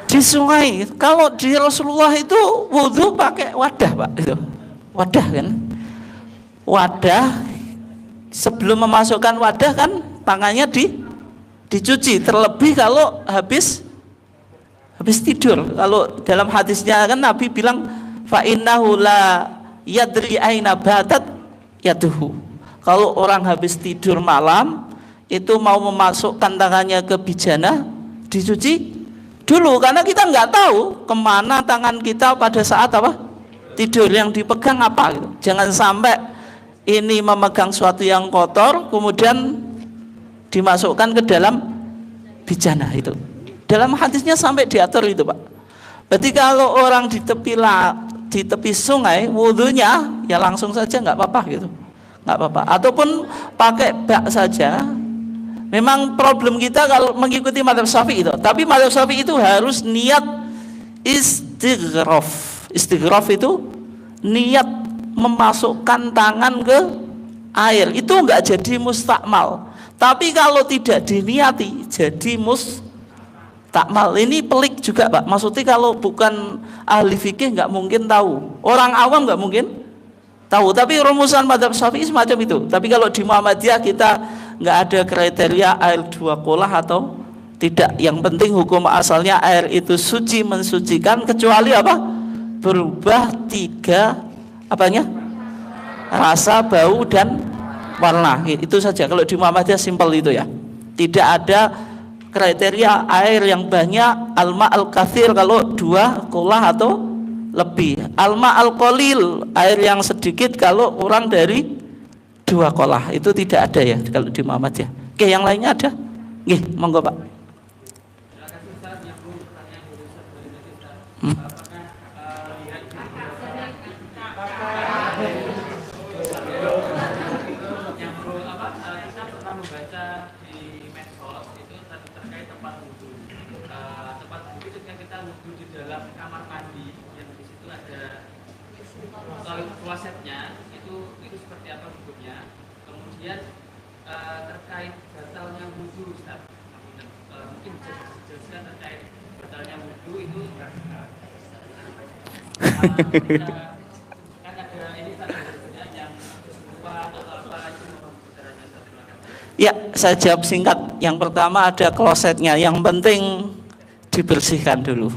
Di sungai. Kalau di Rasulullah itu wudhu pakai wadah Pak, itu wadah kan. Wadah, sebelum memasukkan wadah kan tangannya dicuci. Terlebih kalau habis tidur. Kalau dalam hadisnya kan Nabi bilang fa innahu la yadri aina batat yaduhu. Kalau orang habis tidur malam itu mau memasukkan tangannya ke bijana, dicuci dulu, karena kita nggak tahu kemana tangan kita pada saat apa tidur, yang dipegang apa gitu. Jangan sampai ini memegang sesuatu yang kotor kemudian dimasukkan ke dalam bijana. Itu dalam hadisnya sampai diatur itu Pak. Berarti kalau orang di tepi sungai wudhunya ya langsung saja nggak apa-apa gitu, nggak apa-apa. Ataupun pakai bak saja. Memang problem kita kalau mengikuti mazhab Syafi'i itu, tapi mazhab Syafi'i itu harus niat istighraf. Istighraf itu niat memasukkan tangan ke air. Itu enggak jadi mustakmal. Tapi kalau tidak diniati jadi mustakmal. Ini pelik juga Pak. Maksudnya kalau bukan ahli fikih enggak mungkin tahu. Orang awam enggak mungkin tahu. Tapi rumusan mazhab Syafi'i semacam itu. Tapi kalau di Muhammadiyah kita nggak ada kriteria air dua kolah atau tidak. Yang penting hukum asalnya air itu suci, mensucikan, kecuali apa? Berubah tiga apanya? Rasa, bau dan warna. Itu saja. Kalau di Muhammadiyah simpel itu ya. Tidak ada kriteria air yang banyak, alma al-kathir kalau dua kolah atau lebih, alma al-qalil air yang sedikit kalau kurang dari dua kolah. Itu tidak ada ya kalau di Muhammadiyah. Oke, yang lainnya ada? Nggih, monggo Pak. Kita pernah membaca di medsos itu terkait tempat wudhu. Tempat wudhu ketika kita wudhu di dalam kamar mandi yang di situ ada klosetnya, itu seperti apa hukumnya? Kemudian terkait batalnya wudhu, Ustaz, mungkin bisa dijelaskan terkait batalnya wudhu itu. Kan ada ini tadi yang Ya, saya jawab singkat. Yang pertama ada klosetnya. Yang penting dibersihkan dulu.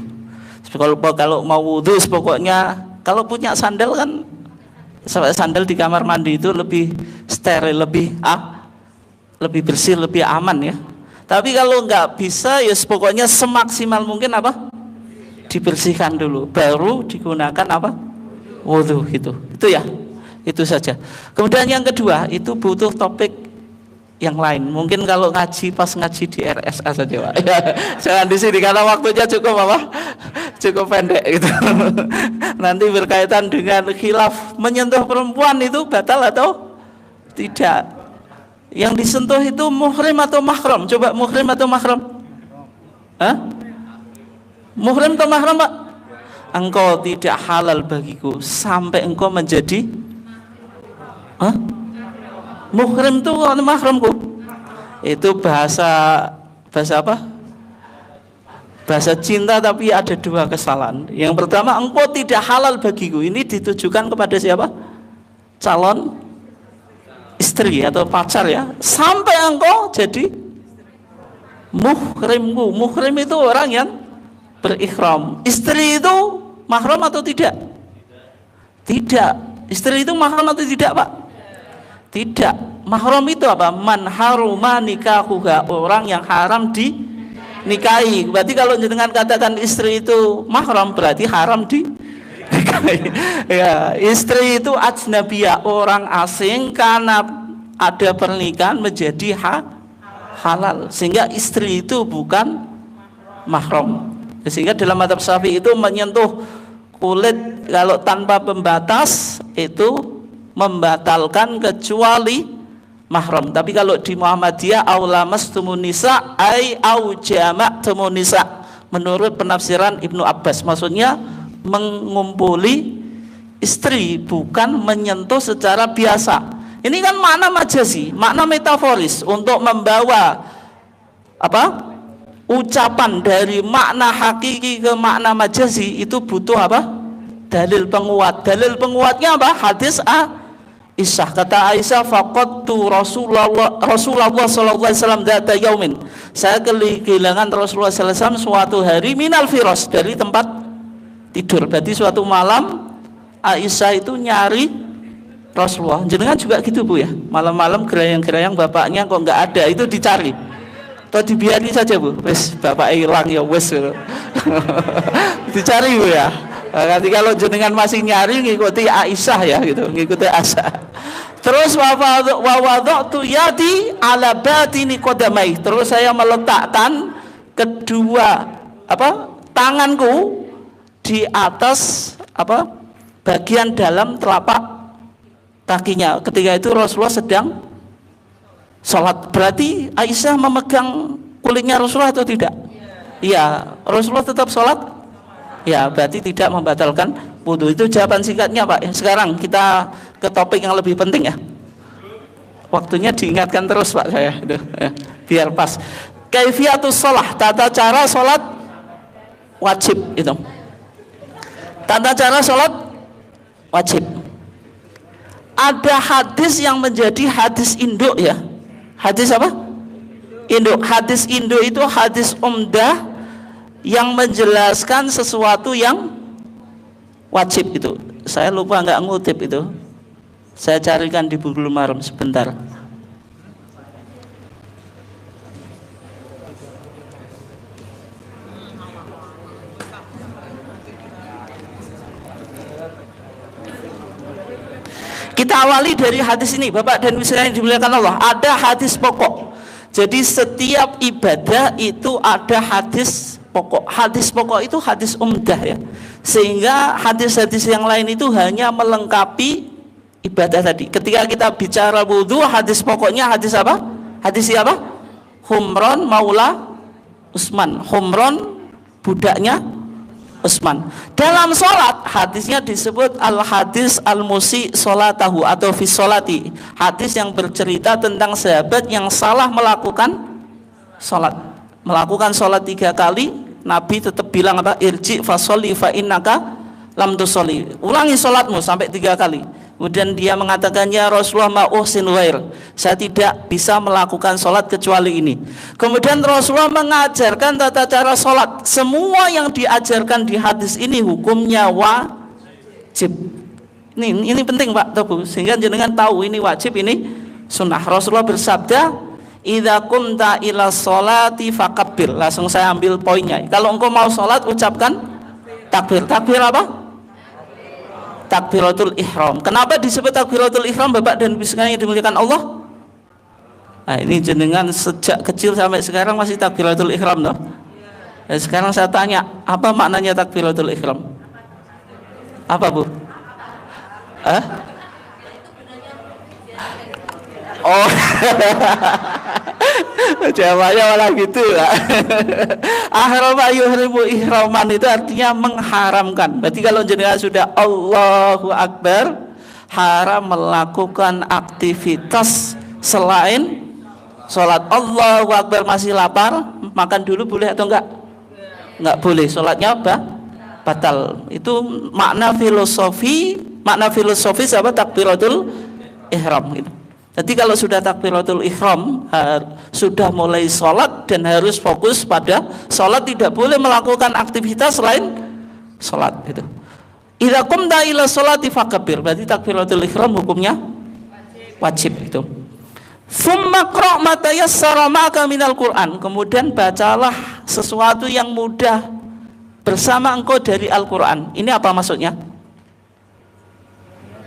Kalau mau wudhu, pokoknya kalau punya sandal kan, sandal di kamar mandi itu lebih steril, lebih bersih, lebih aman ya. Tapi kalau nggak bisa, ya pokoknya semaksimal mungkin apa? Dibersihkan dulu, baru digunakan apa? Wudhu gitu. Itu ya, itu saja. Kemudian yang kedua itu butuh topik yang lain. Mungkin kalau ngaji pas ngaji di RSA saja, Pak. Ya, jangan di sini karena waktunya cukup apa? Cukup pendek gitu. Nanti berkaitan dengan khilaf menyentuh perempuan itu batal atau tidak. Yang disentuh itu muhrim atau mahram? Coba muhrim atau mahram? Hah? Muhrim atau mahram, Pak? Engkau tidak halal bagiku sampai engkau menjadi muhrim itu mahramku. Itu bahasa apa? Bahasa cinta, tapi ada dua kesalahan. Yang pertama, engkau tidak halal bagiku. Ini ditujukan kepada siapa? Calon istri atau pacar ya. Sampai engkau jadi muhrimku. Muhrim itu orang yang berikhram. Istri itu mahram atau tidak? Tidak. Istri itu mahram atau tidak, Pak? Tidak. Mahram itu apa? Man haruma nikahuha, orang yang haram dinikahi. Berarti kalau dengan katakan istri itu mahram, berarti haram dinikahi. Ya, istri itu ajnabiyah, orang asing, karena ada pernikahan menjadi halal. Sehingga istri itu bukan mahram. Sehingga dalam mazhab Syafi'i itu menyentuh kulit kalau tanpa pembatas itu membatalkan kecuali mahram. Tapi kalau di Muhammadiyah aulamastumun nisa ai au jama'tumun nisa, menurut penafsiran Ibnu Abbas, maksudnya mengumpuli istri, bukan menyentuh secara biasa. Ini kan makna majazi, makna metaforis untuk membawa apa? Ucapan dari makna hakiki ke makna majazi itu butuh apa? Dalil penguat. Dalil penguatnya apa? Hadis Aisyah. Kata Aisyah, faqadtu Rasulullah sallallahu alaihi wasallam dzata yaumin. Saya kehilangan Rasulullah sallallahu alaihi wasallam suatu hari minal firas, dari tempat tidur. Berarti suatu malam Aisyah itu nyari Rasulullah. Jenengan juga gitu, Bu ya? Malam-malam gerayang-gerayang bapaknya kok nggak ada, itu dicari. Atau dibiarin saja, Bu, wes bapak hilang ya wes. Dicari, Bu ya. Nanti kalau jenengan masih nyari, ngikuti Aisyah ya gitu, ngikuti Aisyah. Terus wa wada'tu yadi ala batini qadamai. Terus saya meletakkan kedua tanganku di atas bagian dalam telapak kakinya. Ketika itu Rasulullah sedang sholat. Berarti Aisyah memegang kulitnya Rasulullah atau tidak? Iya. Rasulullah tetap sholat? Ya, berarti tidak membatalkan wudhu. Itu jawaban singkatnya, Pak. Sekarang kita ke topik yang lebih penting ya. Waktunya diingatkan terus, Pak, saya. Biar pas. Kaifiyatus sholah, tata cara sholat wajib itu. Tata cara sholat wajib. Ada hadis yang menjadi hadis induk ya. Hadis apa? Induk. Hadis induk itu hadis umdah yang menjelaskan sesuatu yang wajib itu. Saya lupa nggak ngutip itu. Saya carikan di Bulughul Maram sebentar. Kita awali dari hadis ini, Bapak dan Ibu sekalian dimuliakan Allah. Ada hadis pokok. Jadi setiap ibadah itu ada hadis pokok. Hadis pokok itu hadis umdah ya. Sehingga hadis-hadis yang lain itu hanya melengkapi ibadah tadi. Ketika kita bicara wudhu, hadis pokoknya hadis apa? Hadis siapa? Humron Maula Utsman. Humron budaknya Utsman. Dalam sholat hadisnya disebut al-hadis al-musi sholatahu atau fi sholati. Hadis yang bercerita tentang sahabat yang salah melakukan sholat. Melakukan sholat 3 kali, Nabi tetap bilang apa? Irji fa sholli fa innaka lam tusolli. Ulangi sholatmu sampai 3 kali. Kemudian dia mengatakan, ya Rasulullah ma uhsin ghair, saya tidak bisa melakukan sholat kecuali ini. Kemudian Rasulullah mengajarkan tata cara sholat. Semua yang diajarkan di hadis ini hukumnya wajib. Ini penting Pak Tebu, sehingga jenengan tahu ini wajib, ini sunnah. Rasulullah bersabda, idza qumta ila sholati fakabbir. Langsung saya ambil poinnya. Kalau engkau mau sholat, ucapkan takbir. Takbir apa? Takbiratul ihram. Kenapa disebut takbiratul ihram Bapak dan Ibu sekalian yang dimuliakan Allah? Nah, ini jenengan sejak kecil sampai sekarang masih takbiratul ihram toh? Dan sekarang saya tanya, apa maknanya takbiratul ihram? Apa Bu? Oh, jawabannya malah gitu ya. Ahrama yuhrimu ihraman itu artinya mengharamkan. Berarti kalau jenengan sudah Allahu Akbar, haram melakukan aktivitas selain sholat. Allahu Akbar masih lapar, makan dulu boleh atau enggak? Enggak boleh. Sholatnya batal. Itu makna filosofis apa takbiratul ihram gitu. Jadi kalau sudah takbiratul ihram, sudah mulai sholat dan harus fokus pada sholat, tidak boleh melakukan aktivitas selain sholat itu. Idza qumta ila sholati fakabbir, berarti takbiratul ihram hukumnya wajib itu. Tsumma qra' ma tayassara ma'aka minal Qur'an, kemudian bacalah sesuatu yang mudah bersama engkau dari Al-Qur'an. Ini apa maksudnya?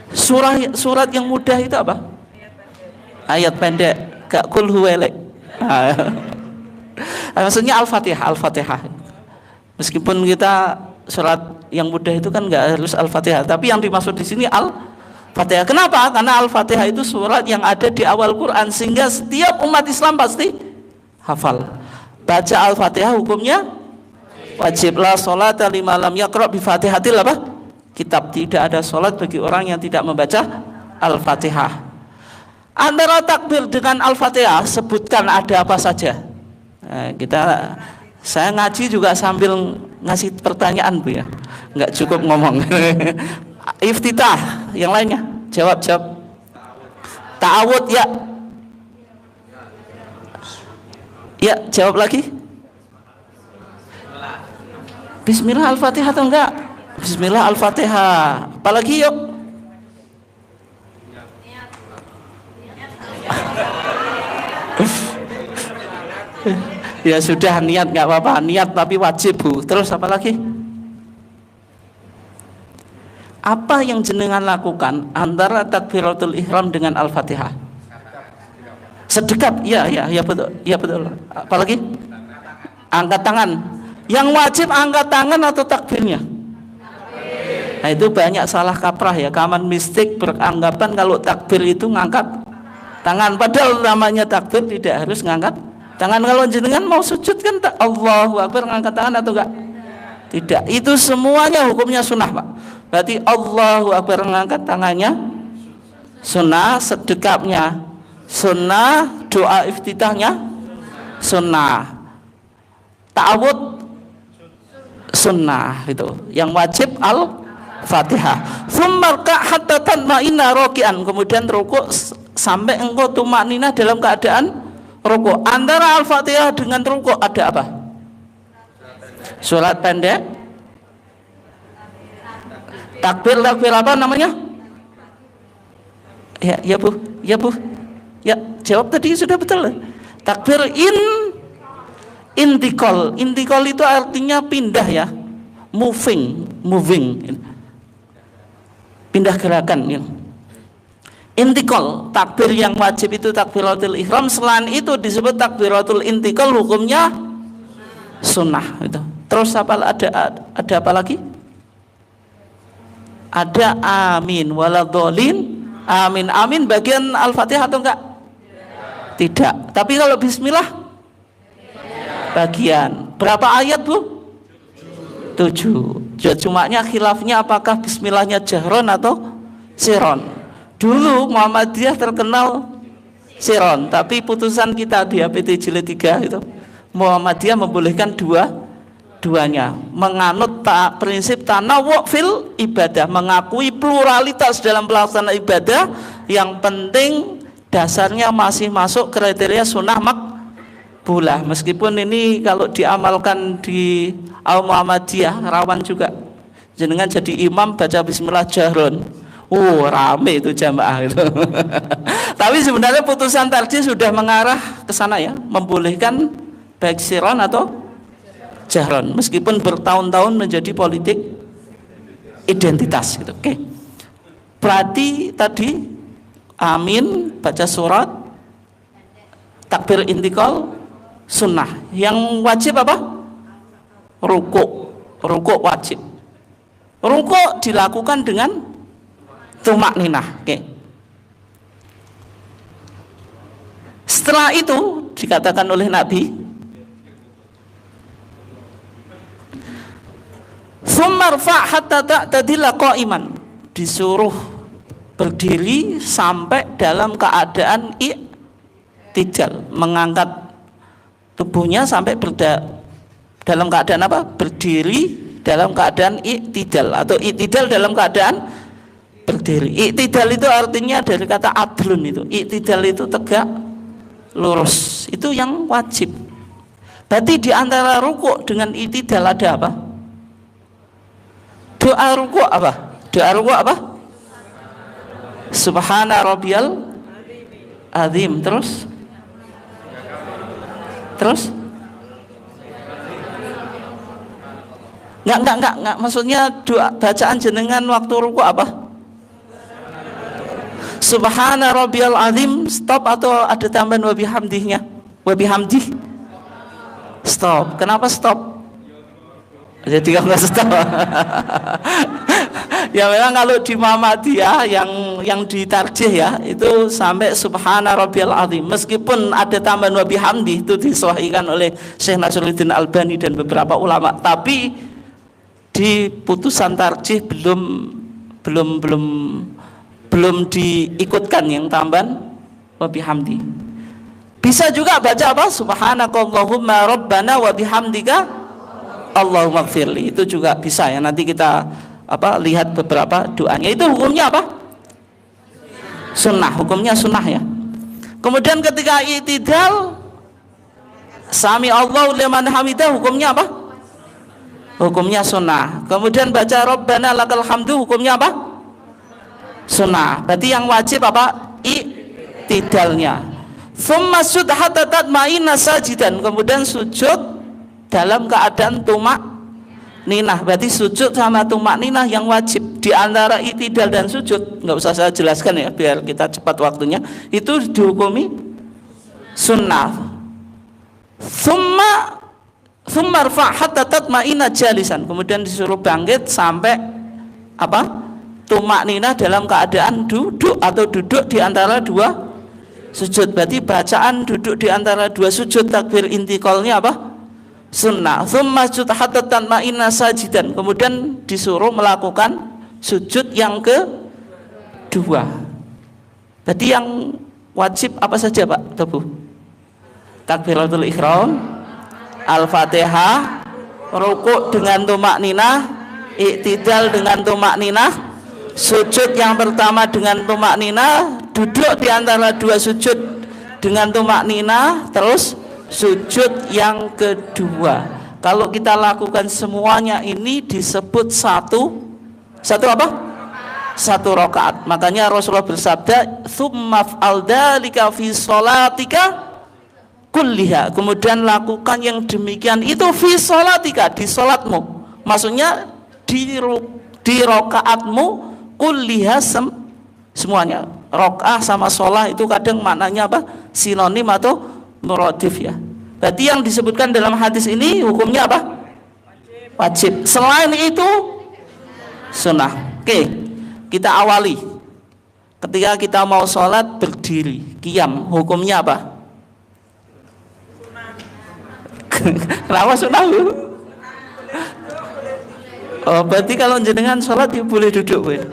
Surat yang mudah itu apa? Ayat pendek, gak kul huwelek. Maksudnya Al-Fatihah. Meskipun kita surat yang mudah itu kan gak harus Al-Fatihah, tapi yang dimaksud di sini Al-Fatihah. Kenapa? Karena Al-Fatihah itu surat yang ada di awal Quran, sehingga setiap umat Islam pasti hafal. Baca Al-Fatihah hukumnya wajib. La sholata liman lam yaqra' bi Fatihatil apa? Kitab. Tidak ada sholat bagi orang yang tidak membaca Al-Fatihah. Antara takbir dengan Al-Fatihah, sebutkan ada apa saja. Nah, saya ngaji juga sambil ngasih pertanyaan Bu ya, nggak cukup ngomong. Iftitah, yang lainnya jawab. Ta'awud ya. Ya, jawab lagi. Bismillah Al-Fatihah atau enggak? Bismillah Al-Fatihah. Apalagi yuk. Ya sudah, niat nggak apa-apa, niat tapi wajib Bu. Terus apa lagi? Apa yang jenengan lakukan antara takbiratul ihram dengan Al-Fatihah? Sedekap, ya betul. Apalagi? Angkat tangan. Yang wajib angkat tangan atau takbirnya? Nah itu banyak salah kaprah ya. Kaman mistik beranggapan kalau takbir itu ngangkat tangan, padahal namanya takbir tidak harus ngangkat tangan. Kalau jenengan mau sujud kan Allahu Akbar, ngangkat tangan atau enggak? Tidak. Itu semuanya hukumnya sunnah Pak. Berarti Allahu Akbar ngangkat tangannya sunnah, sedekapnya sunnah, doa iftitahnya sunnah, ta'awud sunnah. Itu yang wajib Al-Fatihah. Tsummarka hatta tatma'inna raki'an, kemudian rukuk sampai engkau tumakninah dalam keadaan rukuk. Antara Al-Fatihah dengan rukuk ada apa? Surat pendek. Takbir apa namanya? Ya Bu. Ya, jawab tadi sudah betul. Takbir intikal. Intikal itu artinya pindah ya. Moving. Pindah gerakan ya. Intikal, takbir yang wajib itu takbiratul ihram. Selain itu disebut takbiratul intikal, hukumnya sunnah itu. Terus ada apa lagi? Ada amin waladhdallin. Amin bagian Al-Fatihah atau enggak? Tidak. Tapi kalau bismillah bagian. Berapa ayat Bu? 7. Cumanya khilafnya apakah bismillahnya jahron atau siron. Dulu Muhammadiyah terkenal siron, tapi putusan kita di HPT jilid 3 itu Muhammadiyah membolehkan dua duanya, menganut prinsip tanawu fil ibadah, mengakui pluralitas dalam pelaksanaan ibadah. Yang penting dasarnya masih masuk kriteria sunnah makbulah. Meskipun ini kalau diamalkan di Al-Muhammadiyah rawan juga, jenengan jadi imam baca bismillah jahron, rame itu jamaah itu. Tapi sebenarnya putusan tarjih sudah mengarah ke sana ya, membolehkan baik siron atau jahron, meskipun bertahun-tahun menjadi politik identitas gitu. Oke. Berarti tadi amin, baca surat, takbir intikal sunnah. Yang wajib apa? Rukuk wajib. Rukuk dilakukan dengan tumakninah. Oke. Setelah itu dikatakan oleh Nabi, "Tsummarfa' hatta ta'tadila qa'iman." Disuruh berdiri sampai dalam keadaan i'tidal, mengangkat tubuhnya sampai dalam keadaan apa? Berdiri dalam keadaan i'tidal, atau i'tidal dalam keadaan berdiri. I'tidal itu artinya dari kata adlun itu. I'tidal itu tegak lurus. Itu yang wajib. Berarti di antara rukuk dengan i'tidal ada apa? Doa rukuk apa? Doa rukuk apa? Subhana rabbiyal azim. Terus Enggak. Maksudnya doa bacaan jenengan waktu rukuk apa? Subhana rabbiyal azim. Stop atau ada tambahan wa bihamdihnya? Wa bihamdih. Stop. Kenapa stop? Jadi kalau stop. Ya memang kalau di Muhammadiyah yang ditarjih ya itu sampai subhana rabbiyal azim. Meskipun ada tambahan wa bihamdih, itu disahihkan oleh Syekh Nasruddin Albani dan beberapa ulama, tapi di putusan tarjih belum diikutkan yang tambahan wa bihamdi. Bisa juga baca apa? Subhanakallahumma rabbana wa bihamdika Allahumma gfirli. Itu juga bisa ya. Nanti kita lihat beberapa doanya. Itu hukumnya apa? Sunnah. Hukumnya sunnah ya. Kemudian ketika i'tidal, sami Allahu liman hamidah, hukumnya apa? Hukumnya sunnah. Kemudian baca Rabbana lakal hamdu, hukumnya apa? Sunnah. Berarti yang wajib apa? I'tidalnya. Tsumma sujud hatta tatma'inna sajidan. Kemudian sujud dalam keadaan tumakninah. Berarti sujud sama tumakninah yang wajib. Di antara i'tidal dan sujud, nggak usah saya jelaskan ya biar kita cepat waktunya, itu dihukumi sunnah. Tsumma rfa' hatta tatma'inna jalisan. Kemudian disuruh bangkit sampai apa? Tumakninah dalam keadaan duduk atau duduk di antara dua sujud. Berarti bacaan duduk di antara dua sujud takbir intiqalnya apa? Sunnah. Tsumma sujud hatta tatma'inna sajidan. Kemudian disuruh melakukan sujud yang kedua. Berarti yang wajib apa saja Pak Tebu? Takbiratul ihram, Al-Fatihah, rukuk dengan tumakninah, i'tidal dengan tumakninah, sujud yang pertama dengan tumakninah, duduk di antara dua sujud dengan tumakninah, terus sujud yang kedua. Kalau kita lakukan semuanya ini disebut satu apa? Satu rakaat. Makanya Rasulullah bersabda, "Tsumma fa'al dzalika fi sholatika kulliha." Kemudian lakukan yang demikian itu fi sholatika, di sholatmu. Maksudnya di rakaatmu kulliha semuanya. Rakaah sama sholat itu kadang maknanya apa? Sinonim atau muradif ya. Berarti yang disebutkan dalam hadis ini hukumnya apa? Wajib. Selain itu sunnah. Oke, kita awali. Ketika kita mau sholat berdiri, qiyam, hukumnya apa? Kenapa sunnah? Oh, berarti kalau jenengan sholat ya boleh duduk ya?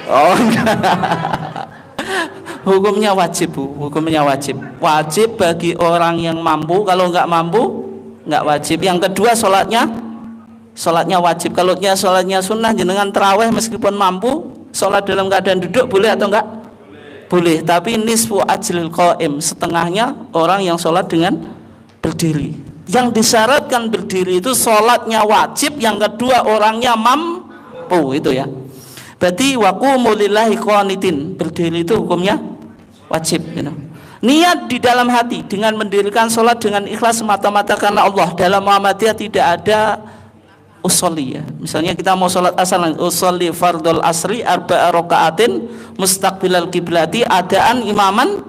Oh enggak. Hukumnya wajib Bu, hukumnya wajib. Wajib bagi orang yang mampu, kalau enggak mampu enggak wajib. Yang kedua sholatnya sholatnya wajib. Kalau sholatnya sunnah jenengan terawih meskipun mampu sholat dalam keadaan duduk boleh atau enggak? Boleh. Tapi nisfu ajril qaim, setengahnya orang yang sholat dengan berdiri. Yang disyaratkan berdiri itu sholatnya wajib, yang kedua orangnya mampu, itu ya. Berarti waqumu lillahi qanitin, berdiri itu hukumnya wajib, gitu. Niat di dalam hati dengan mendirikan sholat dengan ikhlas semata-mata karena Allah. Dalam Muhammadiyah tidak ada usolli ya. Misalnya kita mau sholat asar, usolli fardul asri arba'a raka'atin mustaqbilal kiblati, adaan imaman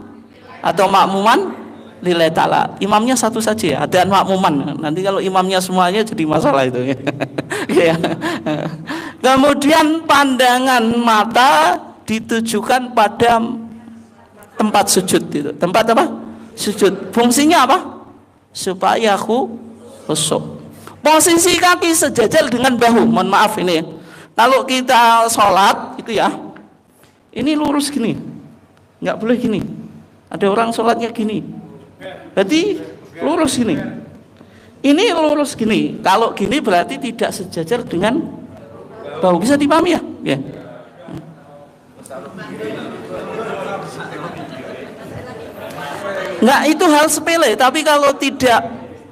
atau makmuman lillahi ta'ala. Imamnya satu saja ya, adaan makmuman. Nanti kalau imamnya semuanya jadi masalah itu ya. Kemudian pandangan mata ditujukan pada tempat sujud itu. Tempat apa? Sujud. Fungsinya apa? Supaya khusyuk. Posisi kaki sejajar dengan bahu. Mohon maaf ini. Kalau kita sholat itu ya, ini lurus gini. Nggak boleh gini. Ada orang sholatnya gini. Berarti lurus gini. Ini lurus gini. Kalau gini berarti tidak sejajar dengan bahu. Bisa dipahami ya? Ya. Enggak, itu hal sepele, tapi kalau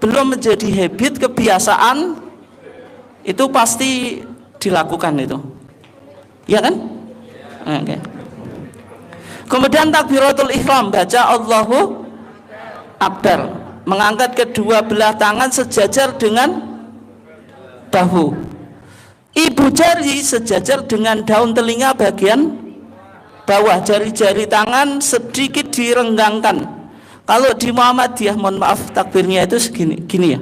belum menjadi habit, kebiasaan, itu pasti dilakukan itu. Ya kan? Oke. Kemudian takbiratul ihram, baca Allahu Akbar, mengangkat kedua belah tangan sejajar dengan bahu. Ibu jari sejajar dengan daun telinga bagian bawah, jari-jari tangan sedikit direnggangkan. Kalau di Muhammadiyah, mohon maaf takbirnya itu segini, gini ya.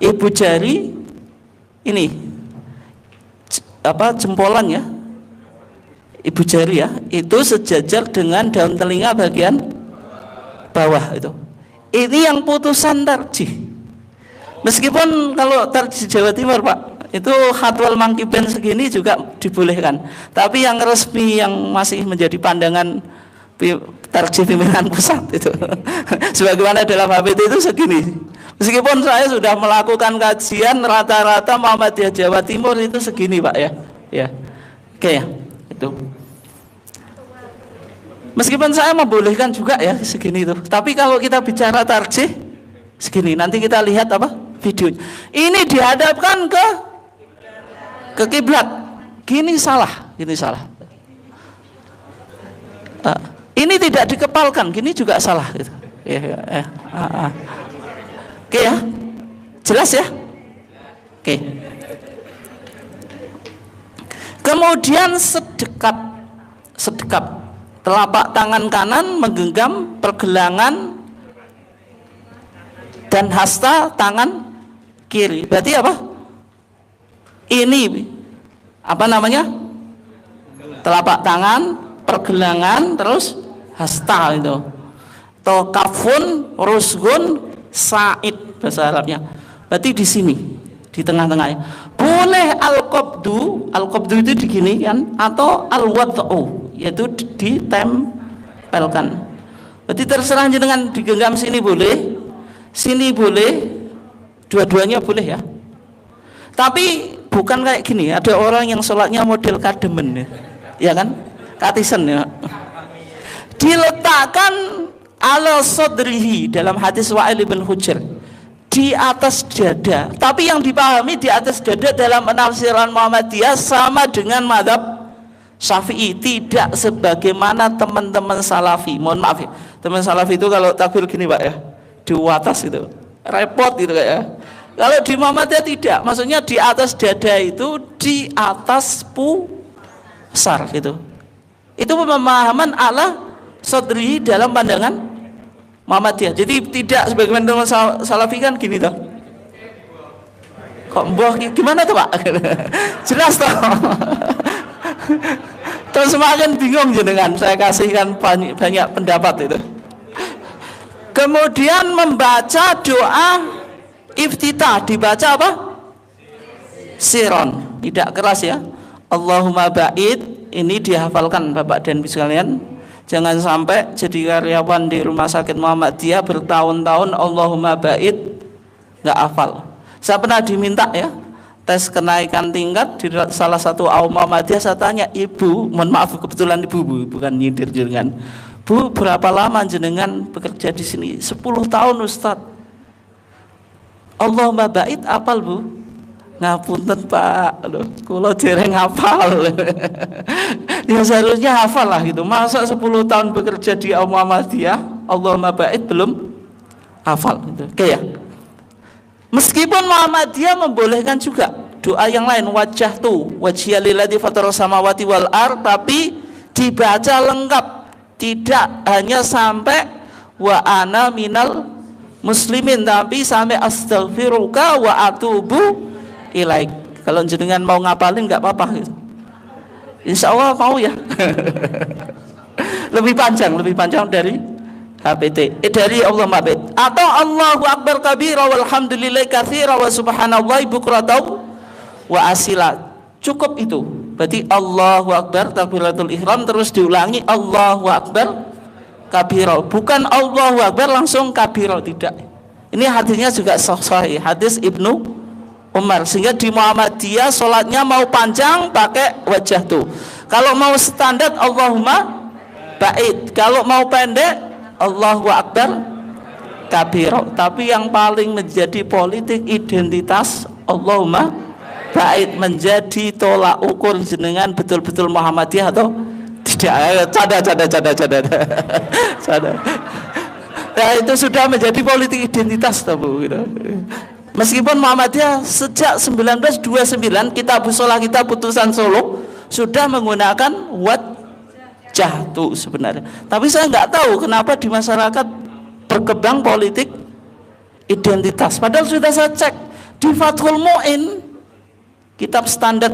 Ibu jari ini jempolan ya. Ibu jari ya, itu sejajar dengan daun telinga bagian bawah itu. Ini yang putusan tarjih. Meskipun kalau tarjih Jawa Timur, Pak, itu khatwal mangkiben segini juga dibolehkan. Tapi yang resmi yang masih menjadi pandangan tarjih pimpinan pusat itu sebagaimana dalam HPT itu segini. Meskipun saya sudah melakukan kajian, rata-rata Muhammadiyah Jawa Timur itu segini, Pak ya. Ya. Oke ya. Itu. Meskipun saya membolehkan juga ya segini itu. Tapi kalau kita bicara tarjih segini, nanti kita lihat apa? Videonya. Ini dihadapkan ke kiblat. Gini salah, gini salah. Ini tidak dikepalkan, gini juga salah gitu. Oke ya, jelas ya. Oke. Kemudian sedekap, telapak tangan kanan menggenggam pergelangan dan hasta tangan kiri. Berarti apa? Ini apa namanya? Telapak tangan, pergelangan, terus hasta itu. Tokafun, rusgun, sa'id bahasa Arabnya. Berarti di sini, di tengah-tengahnya. Boleh al-qabdu itu digini kan, atau al-wad'u, yaitu ditempelkan. Berarti terserah dengan digenggam sini boleh, dua-duanya boleh ya. Tapi bukan kayak gini, ada orang yang sholatnya model kademen ya kan? Katisen ya. Diletakkan ala sodrihi dalam hadis Wa'il bin Hujr, di atas dada. Tapi yang dipahami di atas dada dalam penafsiran Muhammadiyah sama dengan mazhab Syafi'i, tidak sebagaimana teman-teman Salafi. Mohon maaf ya, teman Salafi itu kalau takbir gini Pak ya, di atas itu repot gitu kayak ya. Kalau di Muhammadiyah tidak, maksudnya di atas dada itu di atas pusar gitu. Itu pemahaman ala sodri dalam pandangan Muhammadiyah. Jadi tidak sebagaimana teman Salafi kan gini toh. Kok mbah gimana tuh Pak? Jelas toh. Terus semakin bingung jenengan, saya kasihkan banyak pendapat itu. Kemudian membaca doa iftitah, dibaca apa? Siron, tidak keras ya. Allahumma ba'id, ini dihafalkan Bapak dan Ibu sekalian. Jangan sampai jadi karyawan di rumah sakit Muhammadiyah bertahun-tahun Allahumma ba'id nggak hafal. Saya pernah diminta ya, tes kenaikan tingkat di salah satu Muhammadiyah. Saya tanya, ibu, mohon maaf kebetulan ibu bukan nyindir jenengan, bu, berapa lama jenengan bekerja di sini? 10 tahun Ustadz. Allahumma bait apal bu? Ngapunten Pak, loh, kula dereng hafal. Ya seharusnya hafal lah gitu. Masa 10 tahun bekerja di Muhammadiyah, Allahumma bait belum hafal gitu. Oke ya. Meskipun Muhammadiyah membolehkan juga doa yang lain, wajjahtu wajhiya lilladzi fatara samawati wal ard, tapi dibaca lengkap, tidak hanya sampai wa ana minal muslimin, tapi sampai astaghfiruka wa atubu ilaik. Kalau jenengan mau ngapalin nggak apa-apa gitu. Insya Allah mau ya. lebih panjang dari HPT, dari Allah mabit, atau Allahu akbar kabira walhamdulillahi katsira wa subhanallahi bukratan wa asila. Cukup itu. Berarti Allahu akbar takbiratul ihram, terus diulangi Allahu akbar kabira, bukan Allahu akbar langsung kabira, tidak. Ini hadisnya juga sahih, hadis Ibnu Umar. Sehingga di Muhammadiyah sholatnya mau panjang pakai wajah tuh, kalau mau standar Allahumma bait, kalau mau pendek Allahu akbar kabira. Tapi yang paling menjadi politik identitas Allahumma bait, menjadi tolak ukur jenengan betul-betul Muhammadiyah atau tidak. Canda. Nah, itu sudah menjadi politik identitas tahu gitu. Meskipun Muhammadiyah sejak 1929 kitab sholah kita putusan Solo sudah menggunakan wajah tuh sebenarnya. Tapi saya nggak tahu kenapa di masyarakat berkembang politik identitas. Padahal sudah saya cek di Fathul Mu'in, kitab standar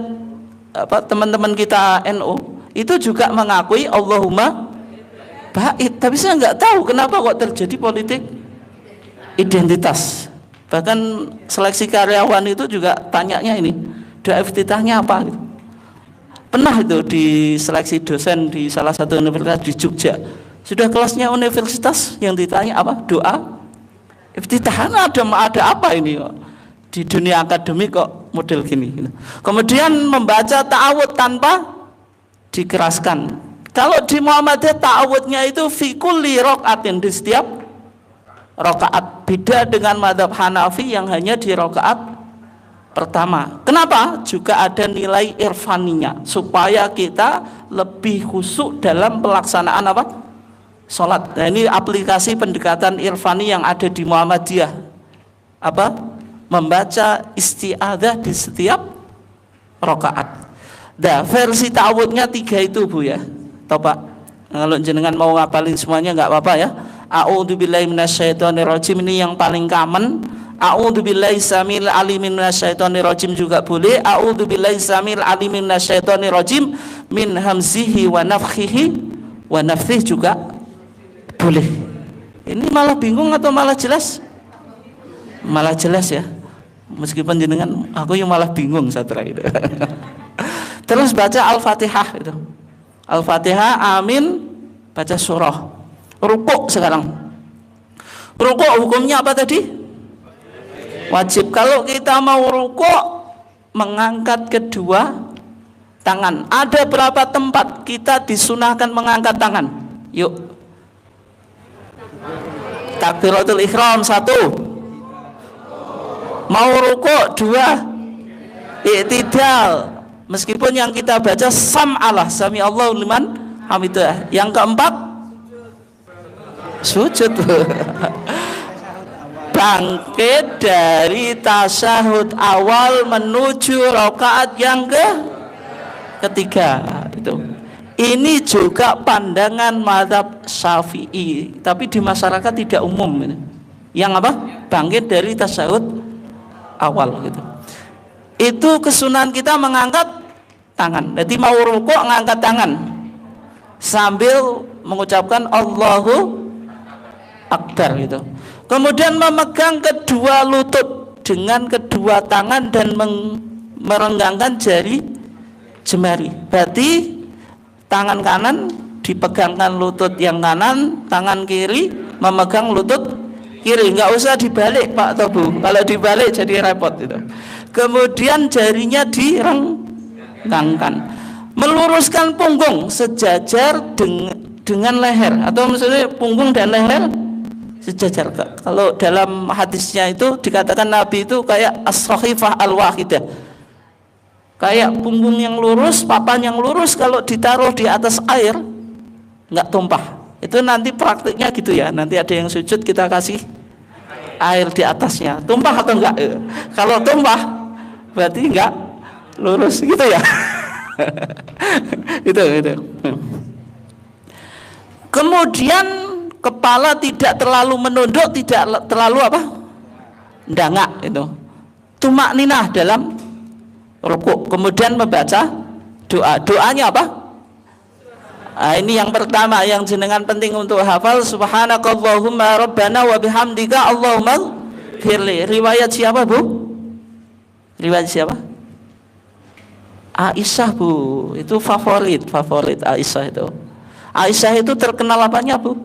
teman-teman kita NU, itu juga mengakui Allahumma bait. Tapi saya nggak tahu kenapa kok terjadi politik identitas. Bahkan seleksi karyawan itu juga tanyanya ini, doa iftitahnya apa gitu. Pernah itu di seleksi dosen di salah satu universitas di Jogja, sudah kelasnya universitas, yang ditanya apa? Doa iftitah. Ada apa ini di dunia akademik kok model gini gitu. Kemudian membaca ta'awud tanpa dikeraskan. Kalau di Muhammadiyah ta'awudnya itu fi kulli raqatin, di setiap rakaat. Beda dengan mazhab Hanafi yang hanya di rakaat pertama. Kenapa? Juga ada nilai irfaninya, supaya kita lebih khusyuk dalam pelaksanaan apa? Sholat. Nah, ini aplikasi pendekatan irfani yang ada di Muhammadiyah. Apa? Membaca isti'adzah di setiap rakaat. Nah, versi ta'awudnya 3 itu Bu ya. Toh Pak, kalau jenengan mau ngapalin semuanya nggak apa-apa ya. A'udzubillahi minasyaitonirrajim, ini yang paling common. A'udzubillahi samil alimin minasyaitonirrajim juga boleh. A'udzubillahi samil alimin minasyaitonirrajim min hamzihi wa nafthihi wa nafthihi juga boleh. Ini malah bingung atau malah jelas? Malah jelas ya. Meskipun jenengan, aku yang malah bingung Satra itu. Terus baca Al-Fatihah itu. Al-Fatihah, amin, baca surah. Rukuk sekarang. Rukuk hukumnya apa tadi? Wajib. Kalau kita mau rukuk, mengangkat kedua tangan. Ada berapa tempat kita disunahkan mengangkat tangan? Yuk. Takbiratul ihram 1. Mau rukuk 2. I'tidal. Meskipun yang kita baca sam'alah, sami Allahu liman hamidah. Yang keempat sujud. Bangkit dari tasyahud awal menuju rakaat yang ketiga itu. Ini juga pandangan mazhab Syafi'i, tapi di masyarakat tidak umum. Yang apa? Bangkit dari tasyahud awal gitu. Itu kesunahan kita mengangkat tangan. Jadi mau rukuk ngangkat tangan sambil mengucapkan Allahu Akbar gitu. Kemudian memegang kedua lutut dengan kedua tangan dan merenggangkan jari jemari. Berarti tangan kanan dipegangkan lutut yang kanan, tangan kiri memegang lutut kiri. Nggak usah dibalik Pak atau Bu. Kalau dibalik jadi repot itu. kemudian jarinya direngkangkan, meluruskan punggung sejajar dengan leher, atau misalnya punggung dan leher sejajar. Kalau dalam hadisnya itu dikatakan Nabi itu kayak as-sahifah al-wahidah, kayak punggung yang lurus, papan yang lurus, kalau ditaruh di atas air nggak tumpah. Itu nanti praktiknya gitu ya, nanti ada yang sujud kita kasih air di atasnya, tumpah atau enggak? Kalau tumpah berarti enggak lurus gitu ya. itu. Kemudian kepala tidak terlalu menunduk, tidak terlalu apa? Ndangak itu. Tumak ninah dalam rukuk. Kemudian membaca doa. Doanya apa? Nah, ini yang pertama yang jenengan penting untuk hafal, subhanakallahumma rabbana wa bihamdika Allahumma firli. Riwayat siapa, Bu? Riwayat siapa? Aisyah, Bu. Itu favorit Aisyah itu. Aisyah itu terkenal apanya, Bu?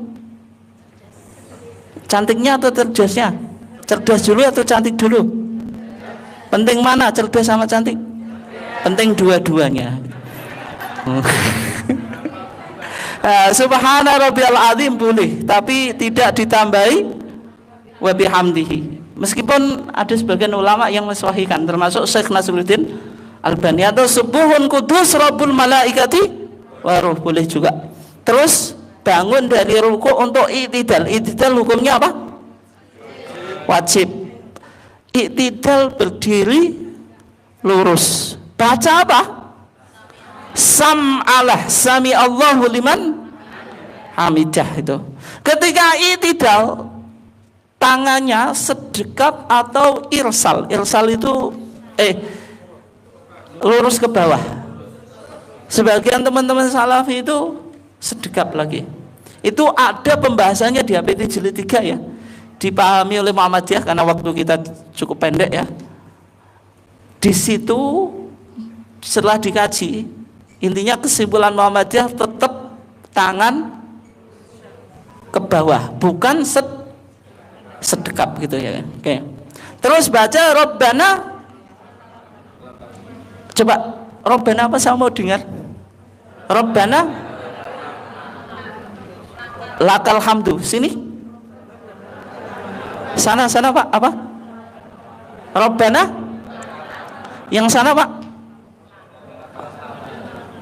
Cantiknya atau cerdasnya? Cerdas dulu atau cantik dulu? Penting mana, cerdas sama cantik? Penting dua-duanya. Subhana rabbiyal azim boleh, tapi tidak ditambahi wa bihamdihi. Meskipun ada sebagian ulama yang mensahihkan, termasuk Syekh Nasruddin Albani, atau subuhun kudus rabbul malaikati wa ruh boleh juga. Terus bangun dari ruku untuk i'tidal. I'tidal hukumnya apa? Wajib. I'tidal berdiri lurus. Baca apa? Sam'alah sami Allahu liman hamidah itu. Ketika i'tidal, tangannya sedekap atau irsal. Irsal itu lurus ke bawah. Sebagian teman-teman salafi itu sedekap lagi. Itu ada pembahasannya di HPT jilid 3 ya. Dipahami oleh Muhammadiyah karena waktu kita cukup pendek ya. Di situ setelah dikaji, intinya kesimpulan Muhammadiyah tetap tangan ke bawah, bukan sedekap gitu ya. Oke. Terus baca Rabbana. Coba Rabbana apa, saya mau dengar. Rabbana lakal hamdu. Sini. Sana Pak, apa? Rabbana. Yang sana Pak.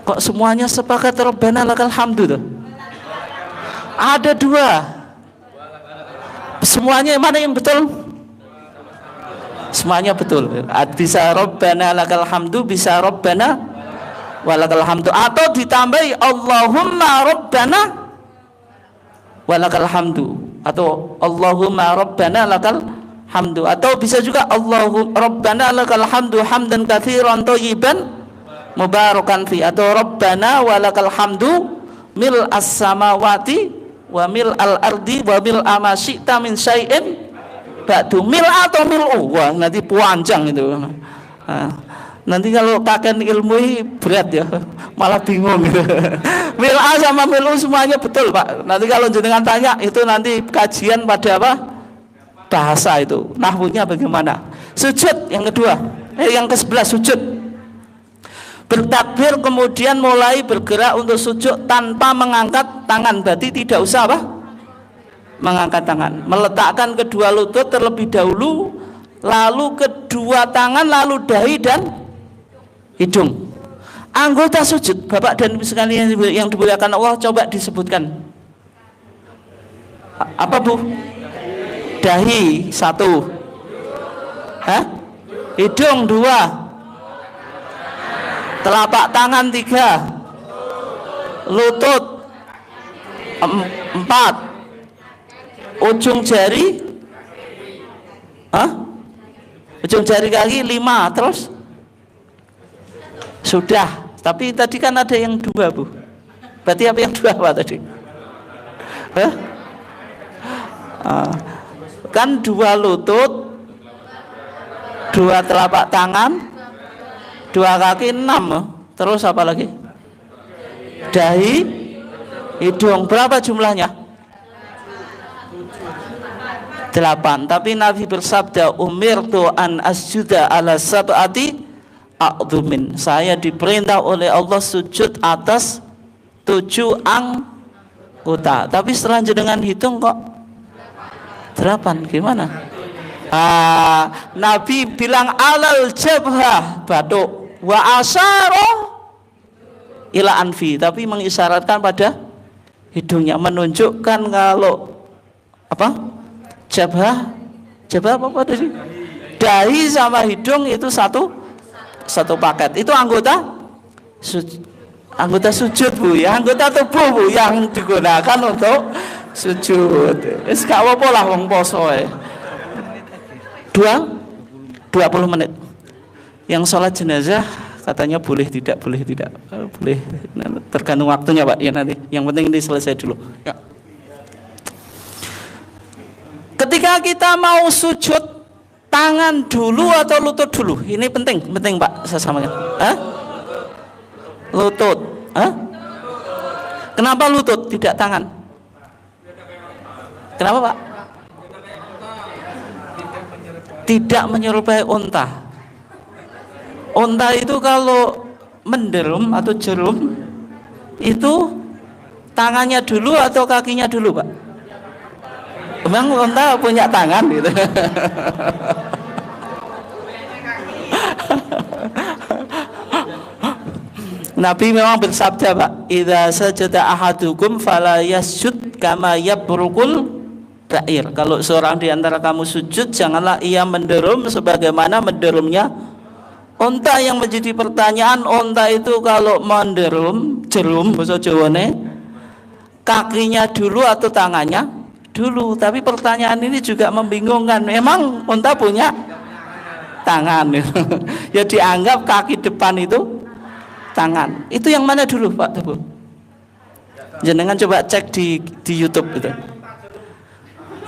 Kok semuanya sepakat Rabbana lakal hamdu tuh? Ada dua. Semuanya mana yang betul? Semuanya betul. Bisa Rabbana lakal hamdu, bisa Rabbana walakal hamdu, atau ditambahi Allahumma Rabbana walakal hamdu, atau Allahumma Rabbana lakal hamdu, atau bisa juga Allahumma Rabbana lakal hamdu hamdan katsiran thayyiban mubarakan fi, atau Rabbana walakal hamdu mil as-samawati wa mil al-ardi wa mil ma syi'ta min syai'in ba'du. Mil atau mil'u, wah nanti panjang itu. Nanti kalau kakek ilmu berat ya, malah bingung gitu. Mil'a sama mil'u semuanya betul Pak. Nanti kalau jenengan tanya itu nanti kajian pada apa? Bahasa itu, nahwunya bagaimana. Sujud yang kedua, yang ke-11 sujud. Bertakbir kemudian mulai bergerak untuk sujud tanpa mengangkat tangan, berarti tidak usah apa? Mengangkat tangan. Meletakkan kedua lutut terlebih dahulu, lalu kedua tangan, lalu dahi dan hidung. Anggota sujud, Bapak dan Ibu sekalian yang dimuliakan Allah, coba disebutkan. Apa Bu? Dahi 1. Hah? Hidung 2. Telapak tangan 3. Lutut 4. Ujung jari, ujung jari kaki 5, terus sudah. Tapi tadi kan ada yang 2 Bu. Berarti apa yang 2 Pak tadi? Kan 2 lutut, 2 telapak tangan, 2 kaki 6. Terus apa lagi? Dahi, hidung. Berapa jumlahnya? 8. Tapi Nabi bersabda, umirtu an asjuda ala sab'ati a'dhumin. Saya diperintah oleh Allah sujud atas 7 anggota. Tapi setelah jenengan hitung kok 8. Gimana? Nabi bilang alal jabhah, batuk, wa asyara ila anfi, tapi mengisyaratkan pada hidungnya, menunjukkan kalau apa? Jabhah apa tadi? Dahi sama hidung itu satu paket. Itu anggota sujud, Bu, ya, anggota tubuh, Bu, yang digunakan untuk sujud. Wis gak apa-apa lah wong poso e. 20 menit. Yang sholat jenazah katanya boleh tidak. Boleh, tergantung waktunya, Pak, ya nanti. Yang penting ini selesai dulu. Ya. Ketika kita mau sujud, tangan dulu atau lutut dulu? Ini penting Pak, saya sampaikan. Lutut. Kenapa lutut, tidak tangan? Kenapa, Pak? Tidak menyerupai unta. Unta itu kalau menderum atau jerum, itu tangannya dulu atau kakinya dulu, Pak? Memang unta punya tangan gitu. Nabi memang bersabda, Pak, idza sajada ahadukum fala yasjud kama yabrukul ba'ir. Kalau seorang di antara kamu sujud, janganlah ia menderum sebagaimana menderumnya unta. Yang menjadi pertanyaan, unta itu kalau menderum, jerum bahasa Jawane, kakinya dulu atau tangannya dulu? Tapi pertanyaan ini juga membingungkan. Memang unta punya tangan ya, dianggap kaki depan itu tangan. Itu yang mana dulu, Pak Tebu? Jangan coba cek di YouTube gitu.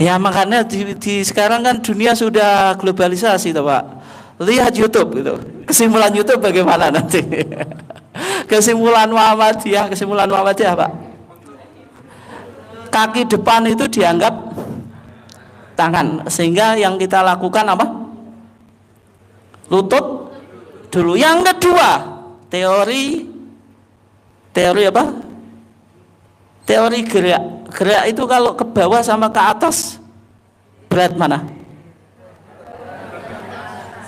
Ya makanya di sekarang kan dunia sudah globalisasi, toh, Pak. Lihat YouTube gitu. Kesimpulan YouTube bagaimana nanti? Kesimpulan Muhammadiyah, Pak. Kaki depan itu dianggap tangan, sehingga yang kita lakukan apa? Lutut dulu. Yang kedua, teori apa? Teori gerak itu kalau ke bawah sama ke atas berat mana?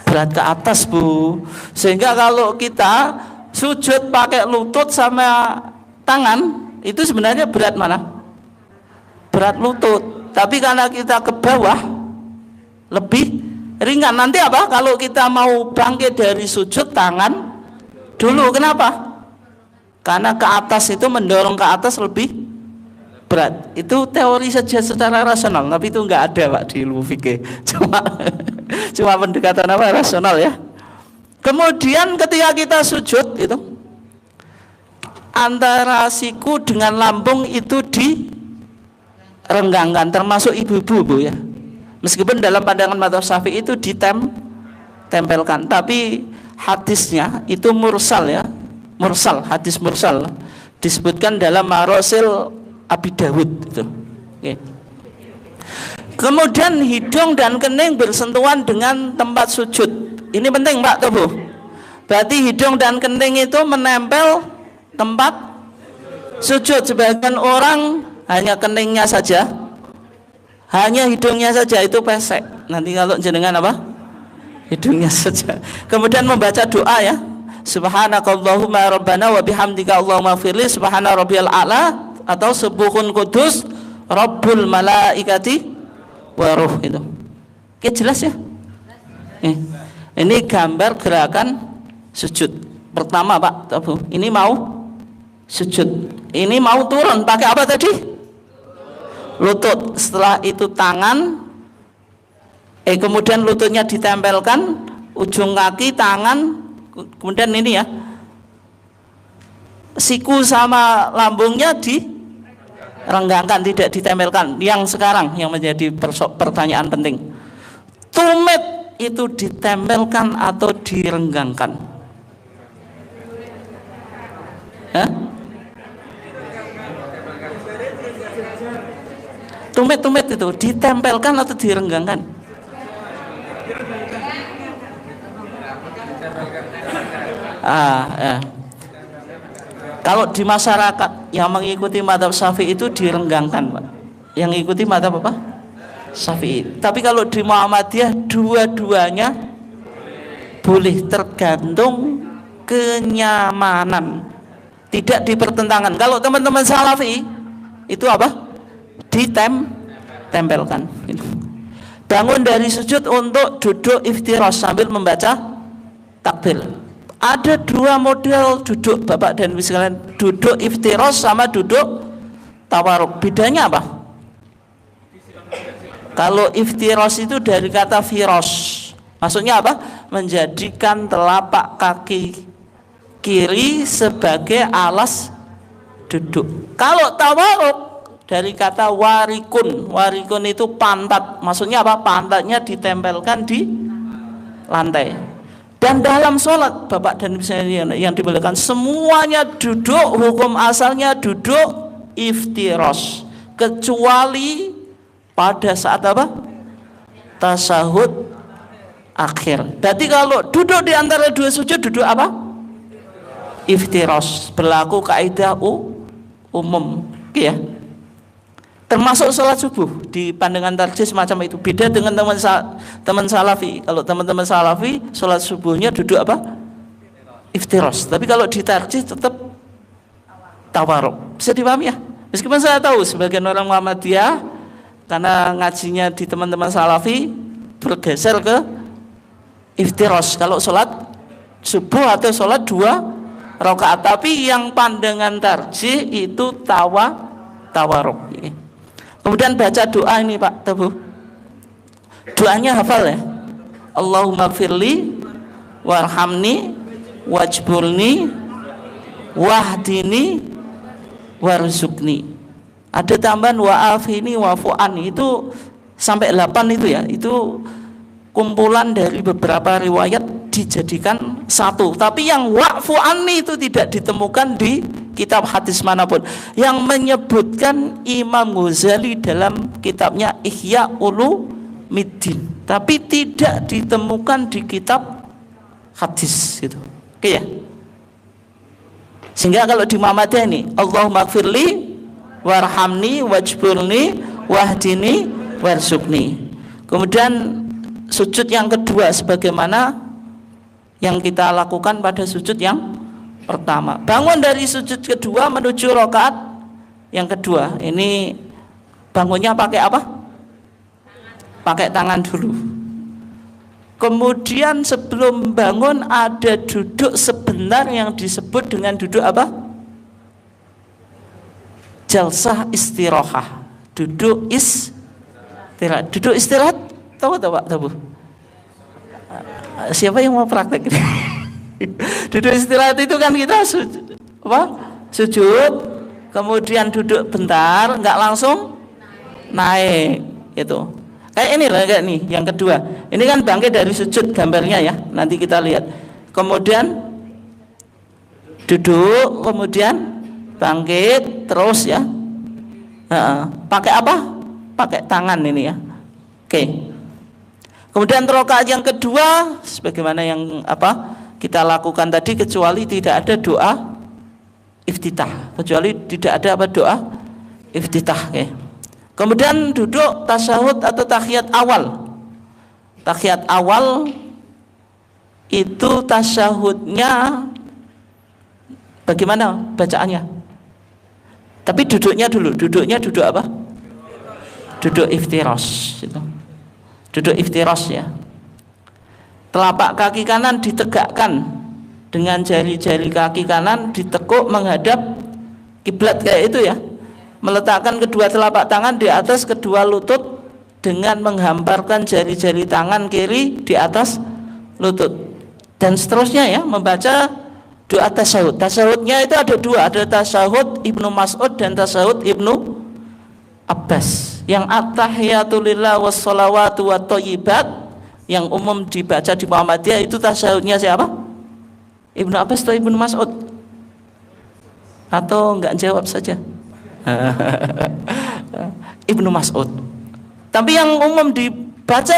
Berat ke atas, Bu. Sehingga kalau kita sujud pakai lutut sama tangan, itu sebenarnya berat mana? Berat lutut. Tapi karena kita ke bawah lebih ringan. Nanti apa? Kalau kita mau bangkit dari sujud, tangan dulu. Kenapa? Karena ke atas itu mendorong ke atas lebih berat. Itu teori saja secara rasional, tapi itu enggak ada, Pak, di ilmu fikih. Cuma pendekatan apa? Rasional, ya. Kemudian ketika kita sujud itu antara siku dengan lambung itu direnggangkan, termasuk ibu-ibu, Bu, ya. Meskipun dalam pandangan mazhab Syafi'i itu ditempelkan, tapi hadisnya itu mursal, ya. Hadis mursal disebutkan dalam Marasil Abi Dawud itu. Oke. Kemudian hidung dan kening bersentuhan dengan tempat sujud. Ini penting, Pak Tebu. Berarti hidung dan kening itu menempel tempat sujud. Sebagian orang hanya keningnya saja, hanya hidungnya saja itu pesek. Nanti kalau jenengan apa? Hidungnya saja. Kemudian membaca doa, ya. Subhanakallahumma rabbana wa bihamdika Allahumma firli subhana rabbiyal a'la, atau subuhun kudus rabbul malaikati wa ruh itu. Oke, jelas, ya? Ini gambar gerakan sujud. Pertama, Pak Tabu, ini mau sujud. Ini mau turun pakai apa tadi? Lutut. Setelah itu tangan, kemudian lututnya ditempelkan, ujung kaki, tangan, kemudian ini, ya, siku sama lambungnya direnggangkan, tidak ditempelkan. Yang sekarang yang menjadi pertanyaan penting, tumit itu ditempelkan atau direnggangkan? Tumit-tumit itu ditempelkan atau direnggangkan? Ya. Kalau di masyarakat yang mengikuti mazhab Syafi'i itu direnggangkan, Pak. Yang mengikuti mazhab apa? Syafi'i. Tapi kalau di Muhammadiyah dua-duanya boleh, tergantung kenyamanan, tidak dipertentangkan. Kalau teman-teman Salafi itu apa? Ditempelkan. Bangun dari sujud untuk duduk iftirash sambil membaca takbir. Ada dua model duduk Bapak dan Ibu sekalian, duduk iftirash sama duduk tawarruk. Bedanya apa? Kalau iftirash itu dari kata firosh, maksudnya apa? Menjadikan telapak kaki kiri sebagai alas duduk. Kalau tawarruk dari kata warikun. Warikun itu pantat, maksudnya apa? Pantatnya ditempelkan di lantai. Dan dalam sholat Bapak dan Ibu yang dimuliakan, semuanya duduk, hukum asalnya duduk iftirash, kecuali pada saat apa? Tasyahud akhir. Berarti kalau duduk di antara dua sujud, duduk apa? Iftirash. Berlaku kaidah umum, ya. Termasuk sholat subuh di pandangan tarjih semacam itu. Beda dengan teman Salafi. Kalau teman-teman Salafi sholat subuhnya duduk apa? Iftirash. Tapi kalau di tarjih tetap tawarruk. Bisa dipahami ya? Meskipun saya tahu sebagian orang Muhammadiyah karena ngajinya di teman-teman Salafi bergeser ke iftirash kalau sholat subuh atau sholat 2 rakaat. Tapi yang pandangan tarjih itu tawarruk. Kemudian baca doa ini Pak Tebu. Doanya hafal ya. Allahumma firli warhamni wajburni wahdini warzuqni. Ada tambahan wa'afini wa'fu'ani, itu sampai 8 itu ya. Itu kumpulan dari beberapa riwayat dijadikan satu. Tapi yang wa'fu'ani itu tidak ditemukan di kitab hadis manapun. Yang menyebutkan Imam Ghazali dalam kitabnya Ihya Ulumuddin, tapi tidak ditemukan di kitab hadis gitu. Oke ya. Sehingga kalau di Muhammadiyah ini Allahumma gfirli warhamni wajburni wahdini warzuqni. Kemudian sujud yang kedua sebagaimana yang kita lakukan pada sujud yang pertama. Bangun dari sujud kedua menuju rakaat yang kedua. Ini bangunnya pakai apa? Pakai tangan dulu. Kemudian sebelum bangun ada duduk sebentar yang disebut dengan duduk apa? Jalsah istirahah. Duduk istirahat. Duduk istirahat tahu Pak Tabu? Siapa yang mau praktek ini? Duduk istirahat itu kan kita sujud, kemudian duduk bentar, nggak langsung naik itu. Kayak ini lah, kayak nih yang kedua. Ini kan bangkit dari sujud gambarnya ya. Nanti kita lihat. Kemudian duduk, kemudian bangkit terus ya. Pakai apa? Pakai tangan ini ya. Oke. Kemudian rakaat yang kedua sebagaimana yang apa? Kita lakukan tadi, kecuali tidak ada doa iftitah, kecuali tidak ada apa doa iftitah. Okay. Kemudian duduk tasyahud atau tahiyat awal. Tahiyat awal itu tasyahudnya bagaimana bacaannya? Tapi duduknya dulu. Duduknya duduk apa? Duduk iftirash itu. Duduk iftirash ya. Telapak kaki kanan ditegakkan dengan jari-jari kaki kanan ditekuk menghadap kiblat kayak itu ya. Meletakkan kedua telapak tangan di atas kedua lutut dengan menghamparkan jari-jari tangan kiri di atas lutut. Dan seterusnya ya, membaca doa tasyahud. Tasyahudnya itu ada dua, ada tasyahud Ibnu Mas'ud dan tasyahud Ibnu Abbas. Yang at-tahiyatu lillah wassalawatu wathayyibat yang umum dibaca di Muhammadiyah itu tasyahudnya siapa? Ibnu Abbas atau Ibnu Mas'ud? Atau enggak jawab saja? Ibnu Mas'ud. Tapi yang umum dibaca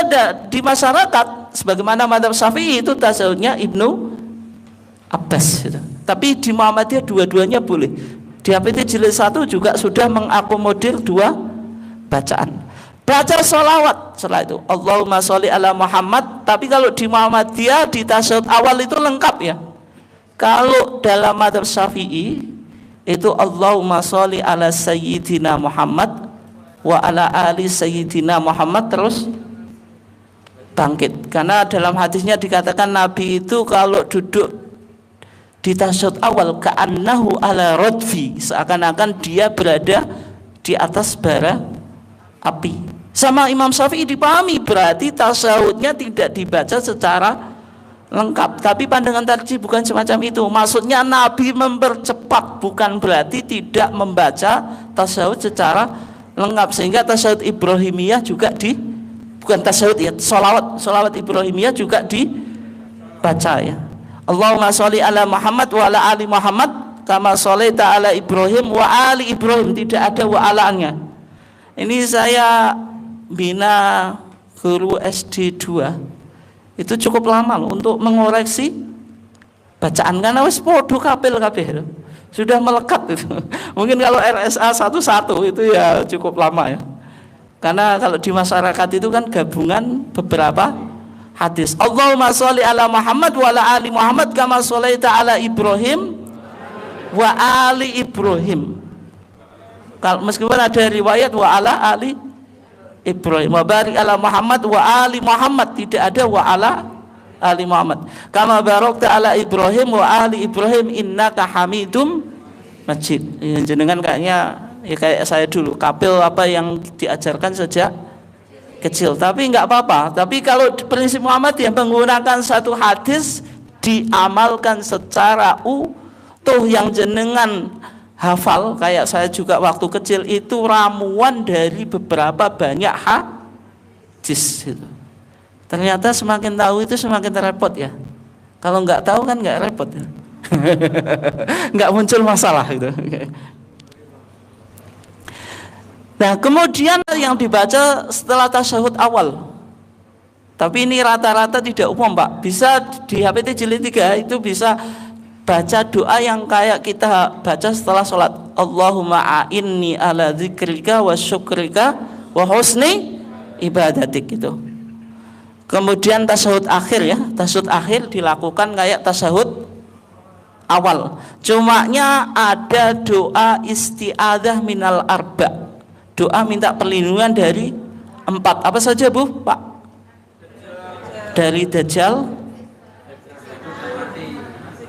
di masyarakat sebagaimana mazhab Syafi'i itu tasyahudnya Ibnu Abbas gitu. Tapi di Muhammadiyah dua-duanya boleh. Di HPT jilid 1 juga sudah mengakomodir 2 bacaan. Baca sholawat setelah itu Allahumma sholli ala Muhammad. Tapi kalau di Muhammadiyah di tasyahud awal itu lengkap ya. Kalau dalam mazhab Syafi'i itu Allahumma sholli ala Sayyidina Muhammad wa ala ali Sayyidina Muhammad terus bangkit. Karena dalam hadisnya dikatakan Nabi itu kalau duduk di tasyahud awal ka'annahu ala radfi, seakan-akan dia berada di atas bara api. Sama Imam Syafi'i dipahami berarti tasyahudnya tidak dibaca secara lengkap. Tapi pandangan tarjih bukan semacam itu. Maksudnya Nabi mempercepat, bukan berarti tidak membaca tasyahud secara lengkap. Sehingga tasyahud Ibrahimiyah juga bukan tasyahud ya, sholawat Ibrahimiyah juga dibaca ya. Allahumma sholli ala Muhammad wa ala ali Muhammad kama sholaita ala Ibrahim wa ali Ibrahim, tidak ada wa alanya. Ini saya bina guru SD 2 itu cukup lama loh untuk mengoreksi bacaan karena wis podo kapil kabeh sudah melekat itu. Mungkin kalau RSA 11 itu ya cukup lama ya. Karena kalau di masyarakat itu kan gabungan beberapa hadis. Allahumma sholli ala Muhammad wa ala ali Muhammad kama sholaita ala Ibrahim wa ali Ibrahim. Kalau meskipun ada riwayat wa ala ali Ibrahim, wa barik ala Muhammad wa ali Muhammad, tidak ada wa ala ali Muhammad. Kama barakta ala Ibrahim wa ali Ibrahim innaka Hamidum Majid. Ya, jenengan kayaknya ya kayak saya dulu kapil apa yang diajarkan sejak kecil, tapi nggak apa-apa. Tapi kalau prinsip Muhammadiyah menggunakan satu hadis diamalkan secara utuh yang jenengan hafal, kayak saya juga waktu kecil itu ramuan dari beberapa banyak hadis gitu. Ternyata semakin tahu itu semakin repot ya. Kalau nggak tahu kan nggak repot ya. Nggak muncul masalah gitu. Nah kemudian yang dibaca setelah tasyahud awal, tapi ini rata-rata tidak umum Pak. Bisa di HPT jilid 3 itu bisa baca doa yang kayak kita baca setelah sholat. Allahumma a'inni ala dzikrika wa syukrika wa husni ibadatik gitu. Kemudian tasyahud akhir ya, tasyahud akhir dilakukan kayak tasyahud awal. Cumanya ada doa isti'adzah minal arba'. Doa minta perlindungan dari 4. Apa saja Bu, Pak? Dari Dajjal,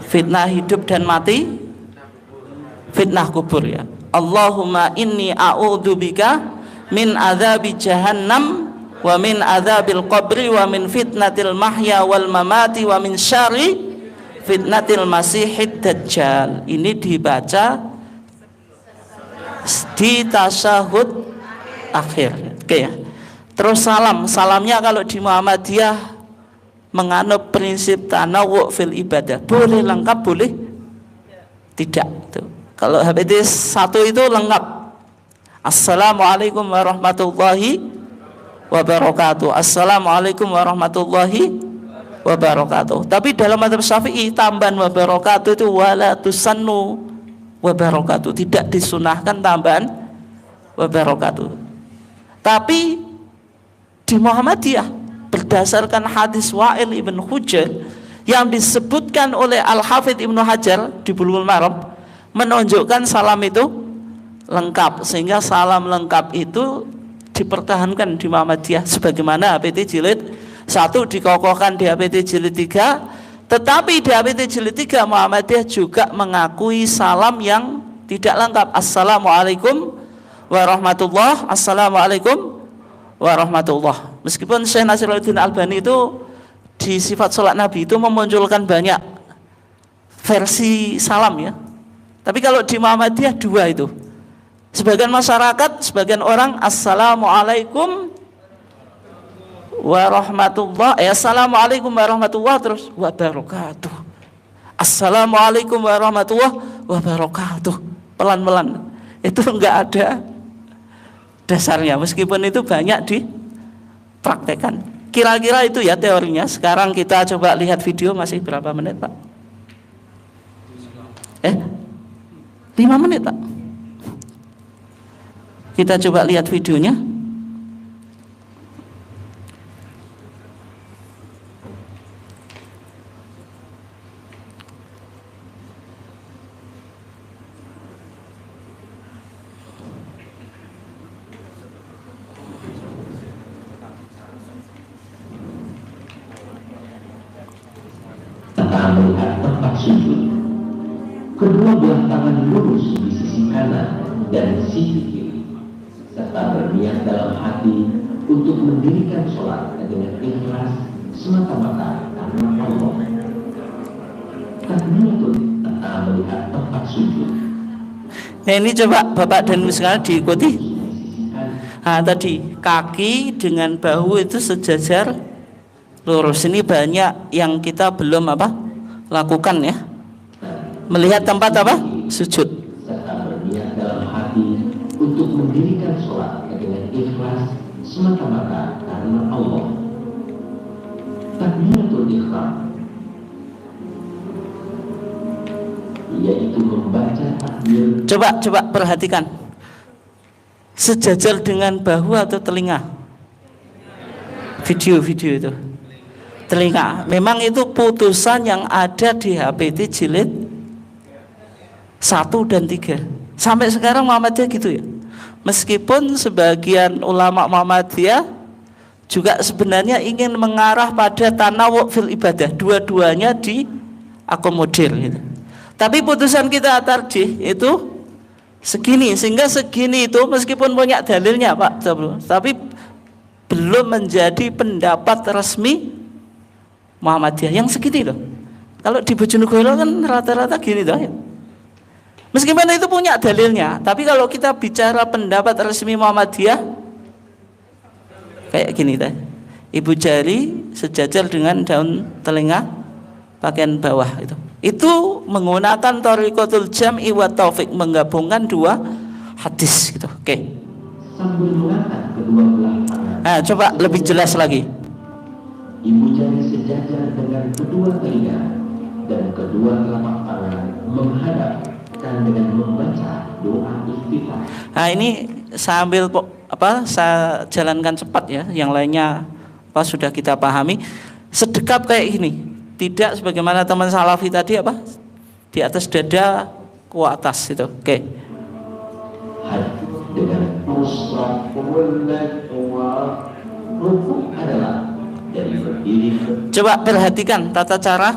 fitnah hidup dan mati, fitnah kubur ya. Allahumma inni a'udzubika min adzabi jahannam wa min adzabil qabri wa min fitnatil mahya wal mamati wa min syarri fitnatil masihid dajjal. Ini dibaca di tasyahud akhir. Oke ya. Terus salamnya kalau di Muhammadiyah menganut prinsip tanawu fil ibadah, boleh lengkap boleh tidak itu. Kalau HPT 1 itu lengkap Assalamualaikum warahmatullahi wabarakatuh, Assalamualaikum warahmatullahi wabarakatuh. Tapi dalam mazhab Syafi'i tambahan wabarakatuh itu wala tusannu wabarakatuh, tidak disunahkan tambahan wabarakatuh. Tapi di Muhammadiyah berdasarkan hadis Wa'il ibn Hujr yang disebutkan oleh Al-Hafidh Ibnu Hajar di Bulughul Maram menunjukkan salam itu lengkap, sehingga salam lengkap itu dipertahankan di Muhammadiyah sebagaimana HPT jilid 1 dikokohkan di HPT jilid 3. Tetapi di HPT jilid 3 Muhammadiyah juga mengakui salam yang tidak lengkap. Assalamualaikum warahmatullah, Assalamualaikum warahmatullah. Meskipun Syekh Nasiruddin Albani itu di sifat sholat Nabi itu memunculkan banyak versi salam ya. Tapi kalau di Muhammadiyah 2 itu. Sebagian masyarakat, sebagian orang Assalamualaikum warahmatullah, assalamualaikum warahmatullah terus wabarakatuh, assalamualaikum warahmatullah wabarakatuh, pelan-pelan. Itu enggak ada dasarnya, meskipun itu banyak dipraktekkan. Kira-kira itu ya teorinya. Sekarang kita coba lihat video. Masih berapa menit Pak? 5 menit Pak. Kita coba lihat videonya. Melihat tempat sujud, kedua belah tangan lurus di sisi kanan dan sisi kiri, serta berniat dalam hati untuk mendirikan sholat dengan ikhlas semata-mata karena Allah. Takbiratul melihat tempat sujud. Nah ini coba Bapak dan Ibu sekalian diikuti. Nah tadi kaki dengan bahu itu sejajar lurus. Ini banyak yang kita belum lakukan ya. Melihat tempat sujud. Serta berniat dalam hati untuk mendirikan sholat dengan ikhlas semata-mata karena Allah. Takbiratul ihram, yaitu membaca takbir. Coba perhatikan. Sejajar dengan bahu atau telinga? Video itu. Telinga. Memang itu putusan yang ada di HPT jilid 1 dan 3. Sampai sekarang Muhammadiyah gitu ya. Meskipun sebagian ulama Muhammadiyah juga sebenarnya ingin mengarah pada tanawu' fil ibadah, dua-duanya diakomodir gitu. Tapi putusan kita tarjih itu segini, sehingga segini itu meskipun punya dalilnya Pak, tapi belum menjadi pendapat resmi Muhammadiyah yang segini loh. Kalau di Bojonegoro kan rata-rata gini loh ya. Meskipun itu punya dalilnya, tapi kalau kita bicara pendapat resmi Muhammadiyah kayak gini teh. Ibu jari sejajar dengan daun telinga bagian bawah itu. Itu menggunakan thariqatul jam'i wa taufik, menggabungkan dua hadis gitu. Oke. Sambil mengangkat kedua belah tangan. Nah, coba lebih jelas lagi. Ibu jari sejajar dengan kedua telinga dan kedua telapak tangan menghadapkan dengan membaca doa iftitah. Nah, ini sambil saya jalankan cepat ya. Yang lainnya sudah kita pahami. Sedekap kayak gini. Tidak sebagaimana teman salafi tadi di atas dada ke atas itu. Oke. Dengan musrah rukuk adalah dari berdiri. Coba perhatikan tata cara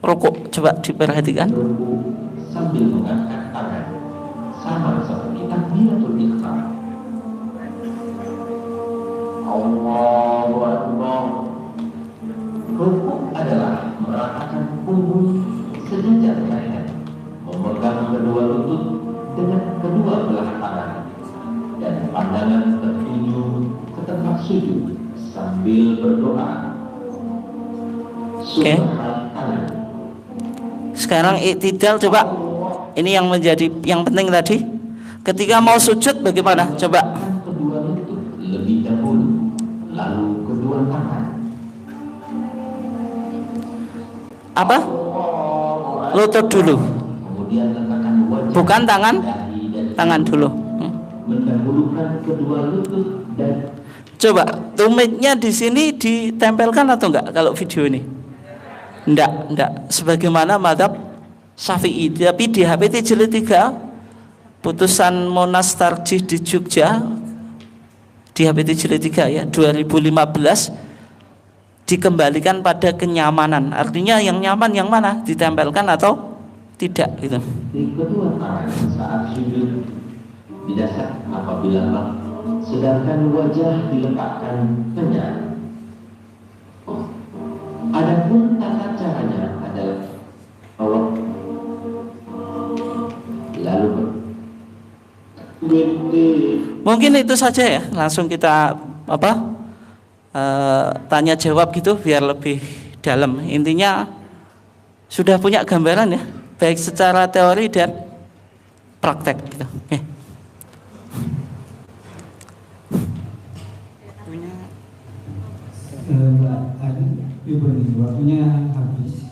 rukuk. Coba diperhatikan. Rukuk sambil mengangkat tangan, sama seperti takbiratul ihram. Allahu Akbar. Rukuk adalah meratakan punggung sejajar leher, memegang kedua lutut dengan kedua belah tangan, dan pandangan tertuju ke tempat sujud sambil berdoa. Subhanallah. Sekarang iktidal coba. Ini yang menjadi yang penting tadi. Ketika mau sujud bagaimana? Coba. Kedua lutut lebih dahulu, lalu kedua tangan. Apa? Lutut dulu. Kemudian letakkan wajah. Bukan tangan. dahi dan Tangan dulu. mendahulukan kedua lutut dan Coba tumitnya di sini ditempelkan atau enggak kalau video ini? Enggak. Sebagaimana mazhab Syafi'i. Tapi di HPT jilid 3 putusan Monas Tarjih di Jogja di HPT jilid 3 ya 2015 dikembalikan pada kenyamanan. Artinya yang nyaman yang mana? Ditempelkan atau tidak gitu. di kedua tangan saat sujud didasak apabila lemak, sedangkan wajah diletakkan kenyang. Adapun tata caranya adalah Allah lalu Mungkin itu saja ya. Langsung kita tanya jawab gitu biar lebih dalam. Intinya sudah punya gambaran ya, baik secara teori dan praktek gitu. Oke. Mbak Adi, Ibu ini waktunya habis.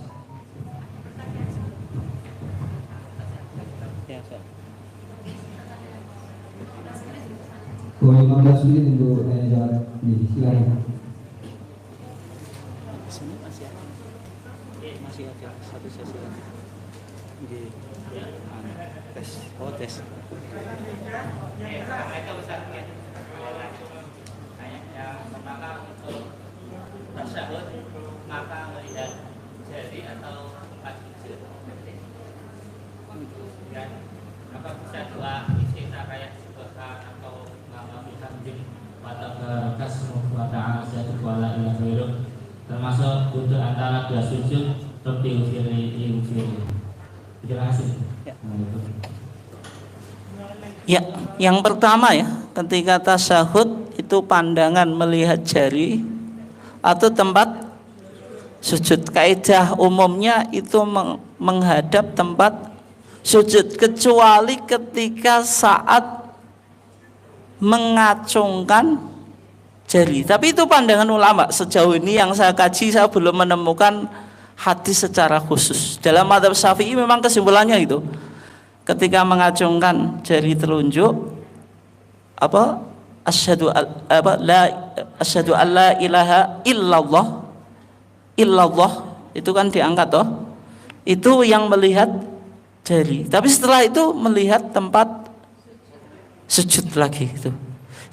Boleh 15 menit untuk jawab ini, silakan. Masih ada satu sesi lagi. Tes, tes. Yang pertama untuk tasyahud, maka melihat jari atau tempat sujud. Dan apa bisa doa istighfar kayak subhan atau nama bihamdih wa ta'ala termasuk untuk antara dua sujud lebih ufiri. Terima kasih. Ya, yang pertama ya, ketika tasyahud itu pandangan melihat jari atau tempat sujud. Kaidah umumnya itu menghadap tempat sujud, kecuali ketika saat mengacungkan jari. Tapi itu pandangan ulama. Sejauh ini yang saya kaji, saya belum menemukan hadis secara khusus. Dalam mazhab Syafi'i memang kesimpulannya itu, ketika mengacungkan jari telunjuk asyhadu alla ilaha illallah itu kan diangkat toh, itu yang melihat jari. Tapi setelah itu melihat tempat sujud lagi itu.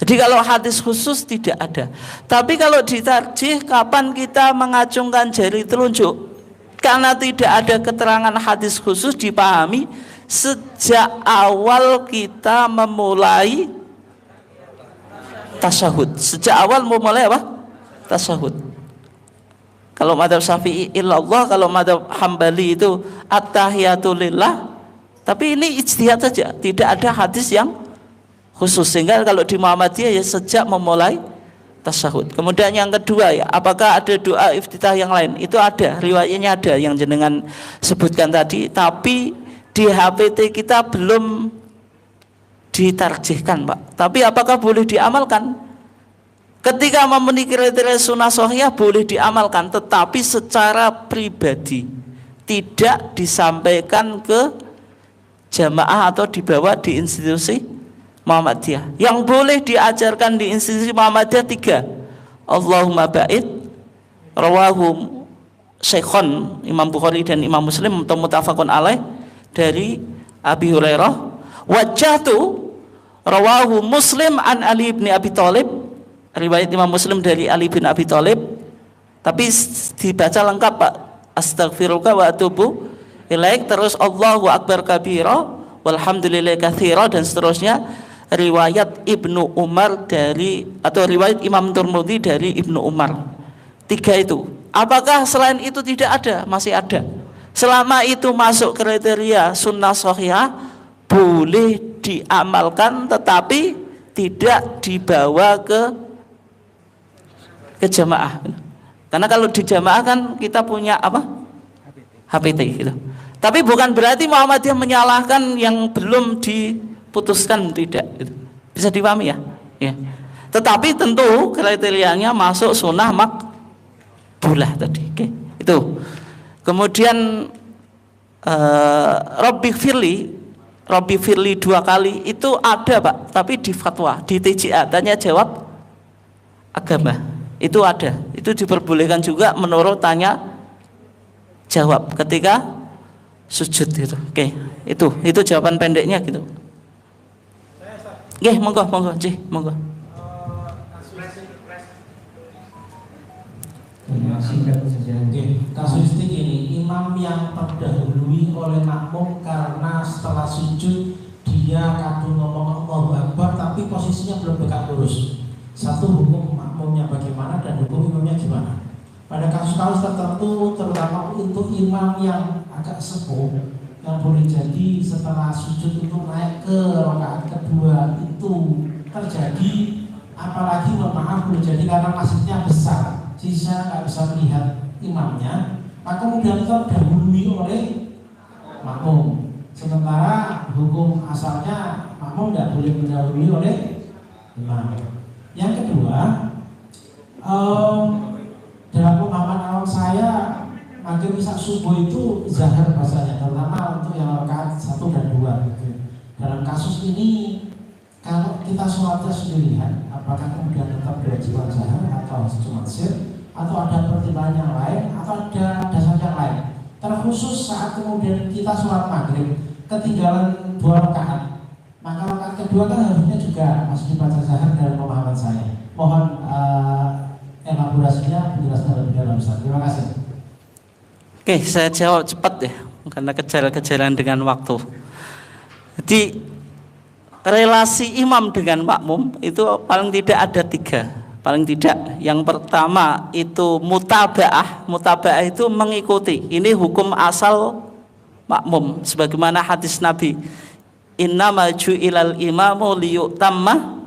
Jadi kalau hadis khusus tidak ada. Tapi kalau ditarjih kapan kita mengacungkan jari telunjuk, karena tidak ada keterangan hadis khusus, dipahami sejak awal kita memulai tasyahud. Sejak awal memulai apa? Tasyahud. Kalau madzhab Syafi'i illallah, kalau madzhab Hambali itu at-tahiyatu lillah. Tapi ini ijtihad saja, tidak ada hadis yang khusus. Sehingga kalau di Muhammadiyah ya sejak memulai tasyahud. Kemudian yang kedua ya, apakah ada doa iftitah yang lain? Itu ada, riwayatnya ada yang jenengan sebutkan tadi, tapi di HPT kita belum ditarjihkan, Pak. Tapi apakah boleh diamalkan? Ketika memenuhi kriteria sunnah sahihah boleh diamalkan, tetapi secara pribadi, tidak disampaikan ke jamaah atau dibawa di institusi Muhammadiyah. Yang boleh diajarkan di institusi Muhammadiyah 3. Allahumma ba'id, rawahu Syekhon Imam Bukhari dan Imam Muslim atau muttafaqun alaih dari Abi Hurairah. Wajjahtu, rawahu Muslim an Ali bin Abi Thalib, riwayat Imam Muslim dari Ali bin Abi Thalib, tapi dibaca lengkap, Pak. Astaghfiruka wa atubu ilaik, terus Allahu akbar kabira walhamdulillahi katsira, dan seterusnya. Riwayat Ibnu Umar dari, atau riwayat Imam Tirmidzi dari Ibnu Umar. 3 itu. Apakah selain itu tidak ada? Masih ada. Selama itu masuk kriteria sunnah sahihah, boleh diamalkan, tetapi tidak dibawa ke jamaah. Karena kalau di jamaah kan kita punya apa? HPT gitu. Tapi bukan berarti Muhammadiyah menyalahkan yang belum diputuskan, tidak gitu. Bisa dipahami ya? Ya. Tetapi tentu kriterianya masuk sunnah makbulah tadi. Oke. Itu. Kemudian Rabbi Firli 2 kali itu ada, Pak, tapi di fatwa, di TJA, tanya jawab agama. Itu ada. Itu diperbolehkan juga menurut tanya jawab ketika sujud gitu. Oke, itu jawaban pendeknya gitu. Nggih, monggo, monggo. Kasusnya ini, imam yang terdahului oleh makmum karena setelah sujud dia kadung ngomong Allahu Akbar tapi posisinya belum tegak lurus. Satu, hukum makmumnya bagaimana dan hukum imamnya gimana? Pada kasus-kasus tertentu, terutama untuk imam yang agak sepuh, yang boleh jadi setelah sujud itu naik ke rakaat kedua itu terjadi, apalagi maaf boleh jadi karena masjidnya besar, sisa nggak bisa melihat imamnya, maka kemudian terdahului oleh makmum. Sementara hukum asalnya makmum nggak boleh mendahului oleh imam. Yang kedua, maghrib isya subuh itu zahar bahasanya, terutama untuk yang rakaat 1 dan 2 gitu. Dalam kasus ini kalau kita sholatnya sendirian, apakah kemudian tetap diwajibkan zahar atau cuma sir, atau ada pertimbangan yang lain, atau ada dasar yang lain? Terkhusus saat kemudian kita sholat maghrib ketinggalan 2 rakaat, maka rakaat kedua kan harusnya juga masih dibaca zahar dalam pemahaman saya. Mohon elaborasinya penjelasan lebih dalam, Ustaz. Terima kasih. Oke, saya jawab cepat ya, karena kejar-kejaran dengan waktu. Jadi relasi imam dengan makmum itu paling tidak ada 3. Paling tidak, yang pertama itu mutaba'ah. Mutaba'ah itu mengikuti. Ini hukum asal makmum, sebagaimana hadis Nabi, innama ju'ilal imamu liyutamma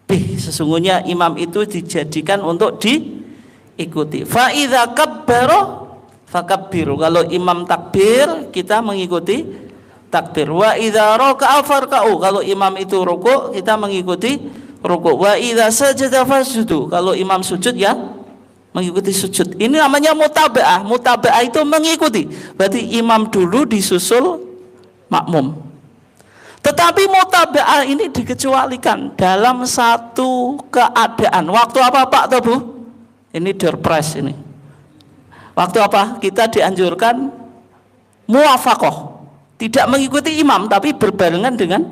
bih. Sesungguhnya imam itu dijadikan untuk diikuti. Fa idza kabbara fakabbiru. Kalau imam takbir, kita mengikuti takbir. Wa idza raka'a farka'u. Kalau imam itu rukuk, kita mengikuti rukuk. Wa idza sajada fasjudu. Kalau imam sujud, ya mengikuti sujud. Ini namanya mutaba'ah. Mutaba'ah itu mengikuti. Berarti imam dulu disusul makmum. Tetapi mutaba'ah ini dikecualikan dalam satu keadaan. Waktu apa Pak atau Bu? Ini door prize ini. Waktu apa? Kita dianjurkan muwafaqah. Tidak mengikuti imam tapi berbarengan dengan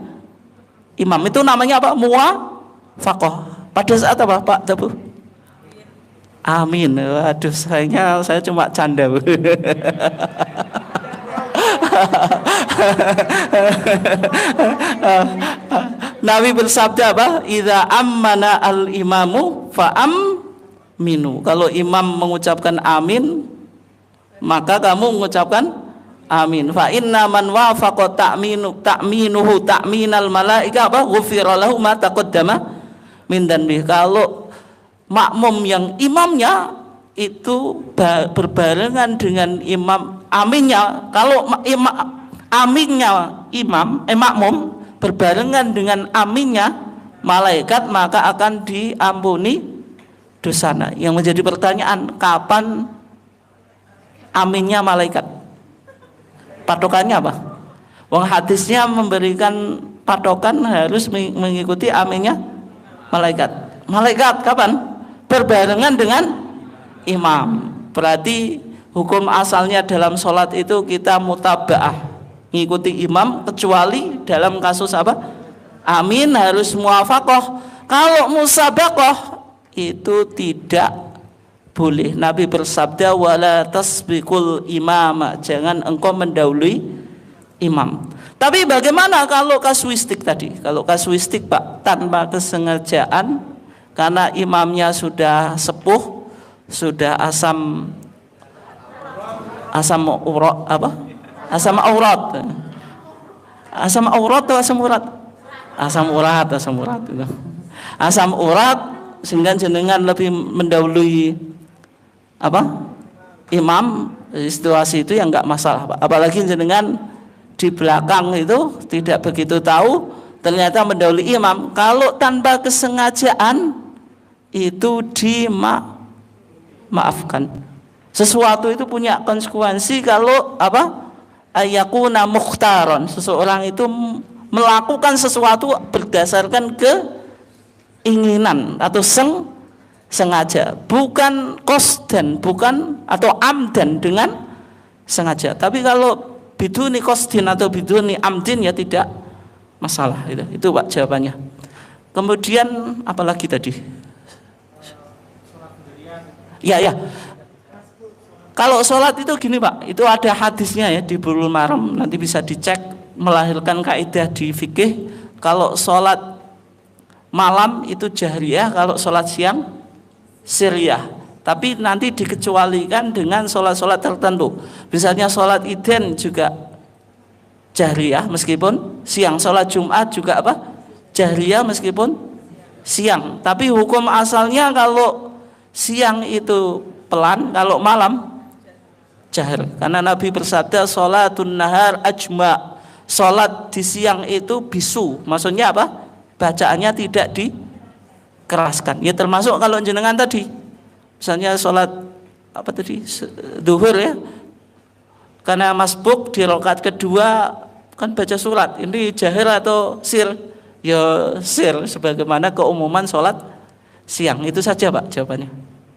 imam. Itu namanya apa? Muwafaqah. Pada saat apa Pak atau Bu? Amin. Waduh, sayangnya saya cuma canda, Bu. Nabi bersabda apa? Idza ammana al-imamu fa'aminu. Kalau imam mengucapkan amin, maka kamu mengucapkan amin. Fa inna man wafaqa ta'minuhu ta'minal malaika apa? Ghufira lahu ma taqaddama min danbi. Kalau makmum yang imamnya itu berbarengan dengan imam aminnya, kalau aminnya makmum berbarengan dengan aminnya malaikat, maka akan diampuni dosanya. Yang menjadi pertanyaan, kapan aminnya malaikat? Patokannya apa? Wong hadisnya memberikan patokan harus mengikuti aminnya malaikat. Malaikat kapan? Berbarengan dengan imam. Berarti hukum asalnya dalam sholat itu kita mutaba'ah, mengikuti imam, kecuali dalam kasus apa? Amin harus muwafaqah. Kalau musabaqah itu tidak boleh. Nabi bersabda wala tasbiqul imama, jangan engkau mendahului imam. Tapi bagaimana kalau kasuistik tadi? Kalau kasuistik Pak, tanpa kesengajaan, karena imamnya sudah sepuh, sudah asam urat apa? Asam aurat. Asam aurat atau asam urat? Asam urat. Asam urat, sehingga jenengan lebih mendahului apa? Imam. Situasi itu yang enggak masalah, Pak. Apalagi jenengan di belakang itu tidak begitu tahu, ternyata mendahului imam. Kalau tanpa kesengajaan itu dimaafkan. Sesuatu itu punya konsekuensi kalau apa? Ayakuna mukhtaron. Seseorang itu melakukan sesuatu berdasarkan keinginan atau sengaja, bukan qasdan, bukan atau amdan dengan sengaja. Tapi kalau biduni qasdin atau biduni amdin ya tidak masalah. Itu Pak jawabannya. Kemudian apalagi tadi? Ya. Kalau sholat itu gini Pak, itu ada hadisnya ya di Bulughul Maram, nanti bisa dicek, melahirkan kaidah di fikih. Kalau sholat malam itu jahriyah, kalau sholat siang sirriyah. Tapi nanti dikecualikan dengan sholat-sholat tertentu. Misalnya sholat Idin juga jahriyah meskipun siang. Sholat Jumat juga apa? Jahriyah meskipun siang. Tapi hukum asalnya kalau siang itu pelan, kalau malam jahar. Karena Nabi bersabda sholatun nahar ajma, sholat di siang itu bisu. Maksudnya apa? Bacaannya tidak dikeraskan. Ya termasuk kalau jenengan tadi, misalnya sholat apa tadi? Duhur ya, Karena masbuk di rakaat kedua kan baca surat. Ini jahir atau sir? Ya sir, sebagaimana keumuman sholat siang. Itu saja Pak jawabannya.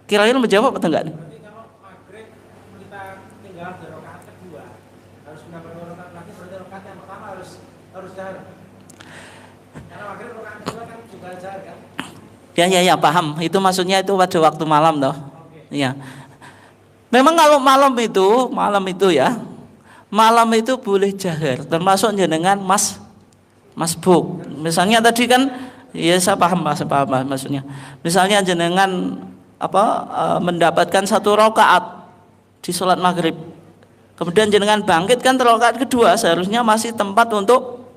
Kira-kira menjawab atau enggak nih? Berarti kalau maghrib kita tinggal di rakaat kedua harus menambah 2 rakaat lagi, berarti rakaat yang pertama harus jahar. Karena maghrib rakaat kedua kan juga jahar kan? Ya paham. Itu maksudnya itu pada waktu malam toh. Iya. Memang kalau malam itu ya, malam itu boleh jahar, termasuk jenengan masbuk. Misalnya tadi kan, ya saya paham maksudnya. Misalnya jenengan mendapatkan 1 rakaat di sholat maghrib, kemudian jenengan bangkit kan rakaat kedua, seharusnya masih tempat untuk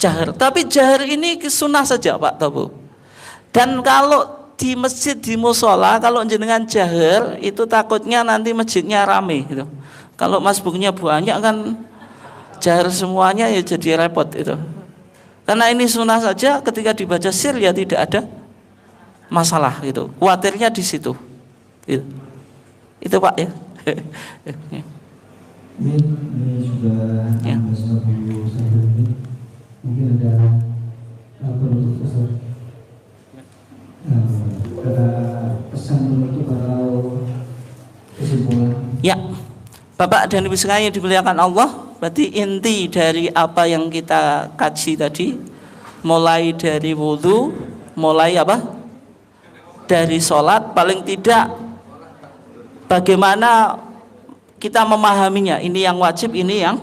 jahar. Tapi jahar ini sunnah saja Pak Tabu. Dan kalau di masjid, di musola, kalau jenengan jahar itu takutnya nanti masjidnya rame gitu. Kalau masbuknya banyak kan jahar semuanya ya jadi repot itu. Karena ini sunnah saja, ketika dibaca sir ya tidak ada masalah gitu. Khawatirnya di situ. Gitu. Itu Pak ya. Ini sudah Ya. 16:41 menit. Mungkin ada penutup pesan penutup atau kesimpulan. Ya, Bapak dan Ibu sekalian yang dimuliakan Allah, berarti inti dari apa yang kita kaji tadi, mulai dari wudhu, mulai dari sholat, paling tidak bagaimana kita memahaminya, ini yang wajib, ini yang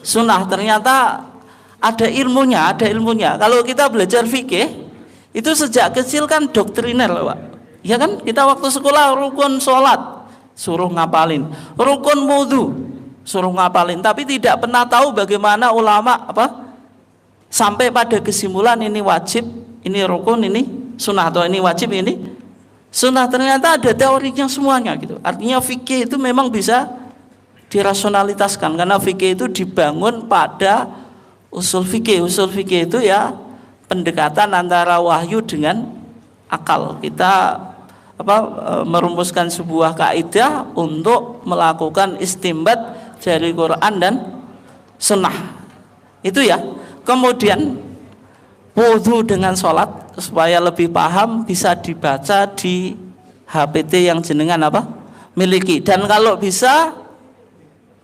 sunnah. Ternyata ada ilmunya. Kalau kita belajar fikih itu sejak kecil kan doktriner Pak. Ya kan, kita waktu sekolah rukun sholat suruh ngapalin, rukun wudhu suruh ngapalin, tapi tidak pernah tahu bagaimana ulama sampai pada kesimpulan ini wajib, ini rukun, ini sunnah, atau ini wajib, ini sunnah. Ternyata ada teorinya semuanya gitu. Artinya fikih itu memang bisa dirasionalitaskan, karena fikih itu dibangun pada usul fikih. Usul fikih itu ya pendekatan antara wahyu dengan akal. Kita merumuskan sebuah kaidah untuk melakukan istinbat dari Quran dan sunnah. Itu ya. Kemudian wudhu dengan sholat, supaya lebih paham, bisa dibaca di HPT yang jenengan miliki. Dan kalau bisa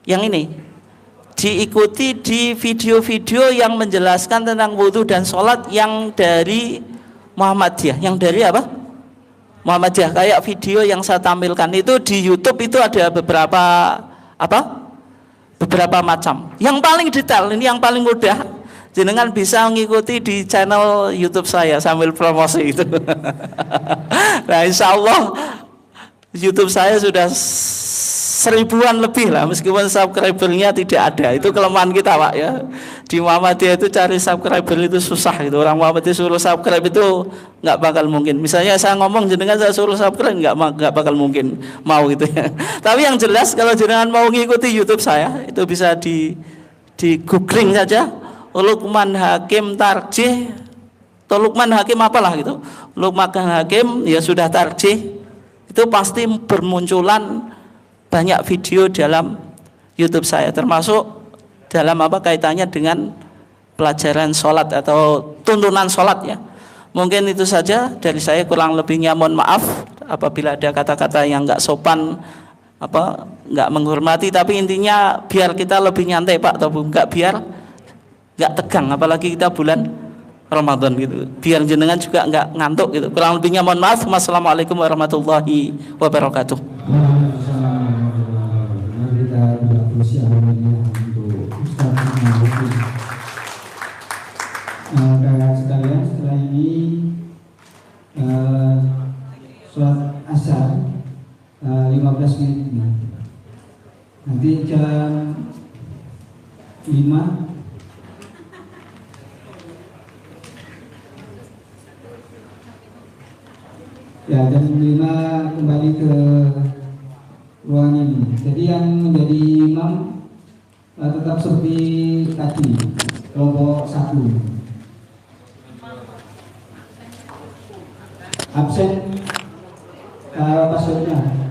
yang ini diikuti di video-video yang menjelaskan tentang wudhu dan sholat yang dari Muhammadiyah, yang dari Muhammadiyah. Kayak video yang saya tampilkan itu di YouTube itu ada beberapa macam. Yang paling detail, ini yang paling mudah, jenengan bisa mengikuti di channel YouTube saya sambil promosi itu. Nah, insya Allah YouTube saya sudah 1000-an lebih lah, meskipun subscribernya tidak ada. Itu kelemahan kita Pak ya. Di Muhammadiyah itu cari subscriber itu susah gitu. Orang Muhammadiyah suruh subscribe itu nggak bakal mungkin. Misalnya saya ngomong jenengan saya suruh subscribe, nggak bakal mungkin mau gitu ya. Tapi yang jelas kalau jenengan mau ngikuti YouTube saya, itu bisa di googling saja Luqman Hakim Tarjih atau Luqman Hakim apalah gitu. Luqman Hakim ya sudah tarjih, itu pasti bermunculan banyak video dalam YouTube saya, termasuk dalam kaitannya dengan pelajaran sholat atau tuntunan sholat ya. Mungkin itu saja dari saya, kurang lebihnya mohon maaf apabila ada kata-kata yang nggak sopan, nggak menghormati. Tapi intinya biar kita lebih nyantai Pak, atau biar nggak tegang, apalagi kita bulan Ramadan gitu, biar jenengan juga nggak ngantuk gitu. Kurang lebihnya mohon maaf. Wassalamualaikum warahmatullahi wabarakatuh. Kita berapelasi awalnya untuk Ustaz Mahmud. Kakak sekalian, setelah ini sholat asar 15 menit ini. Nanti jam 5 ya, jam 5 kembali ke ruangan ini. Jadi yang menjadi imam tetap seperti tadi, kelompok 1. Absen passwordnya.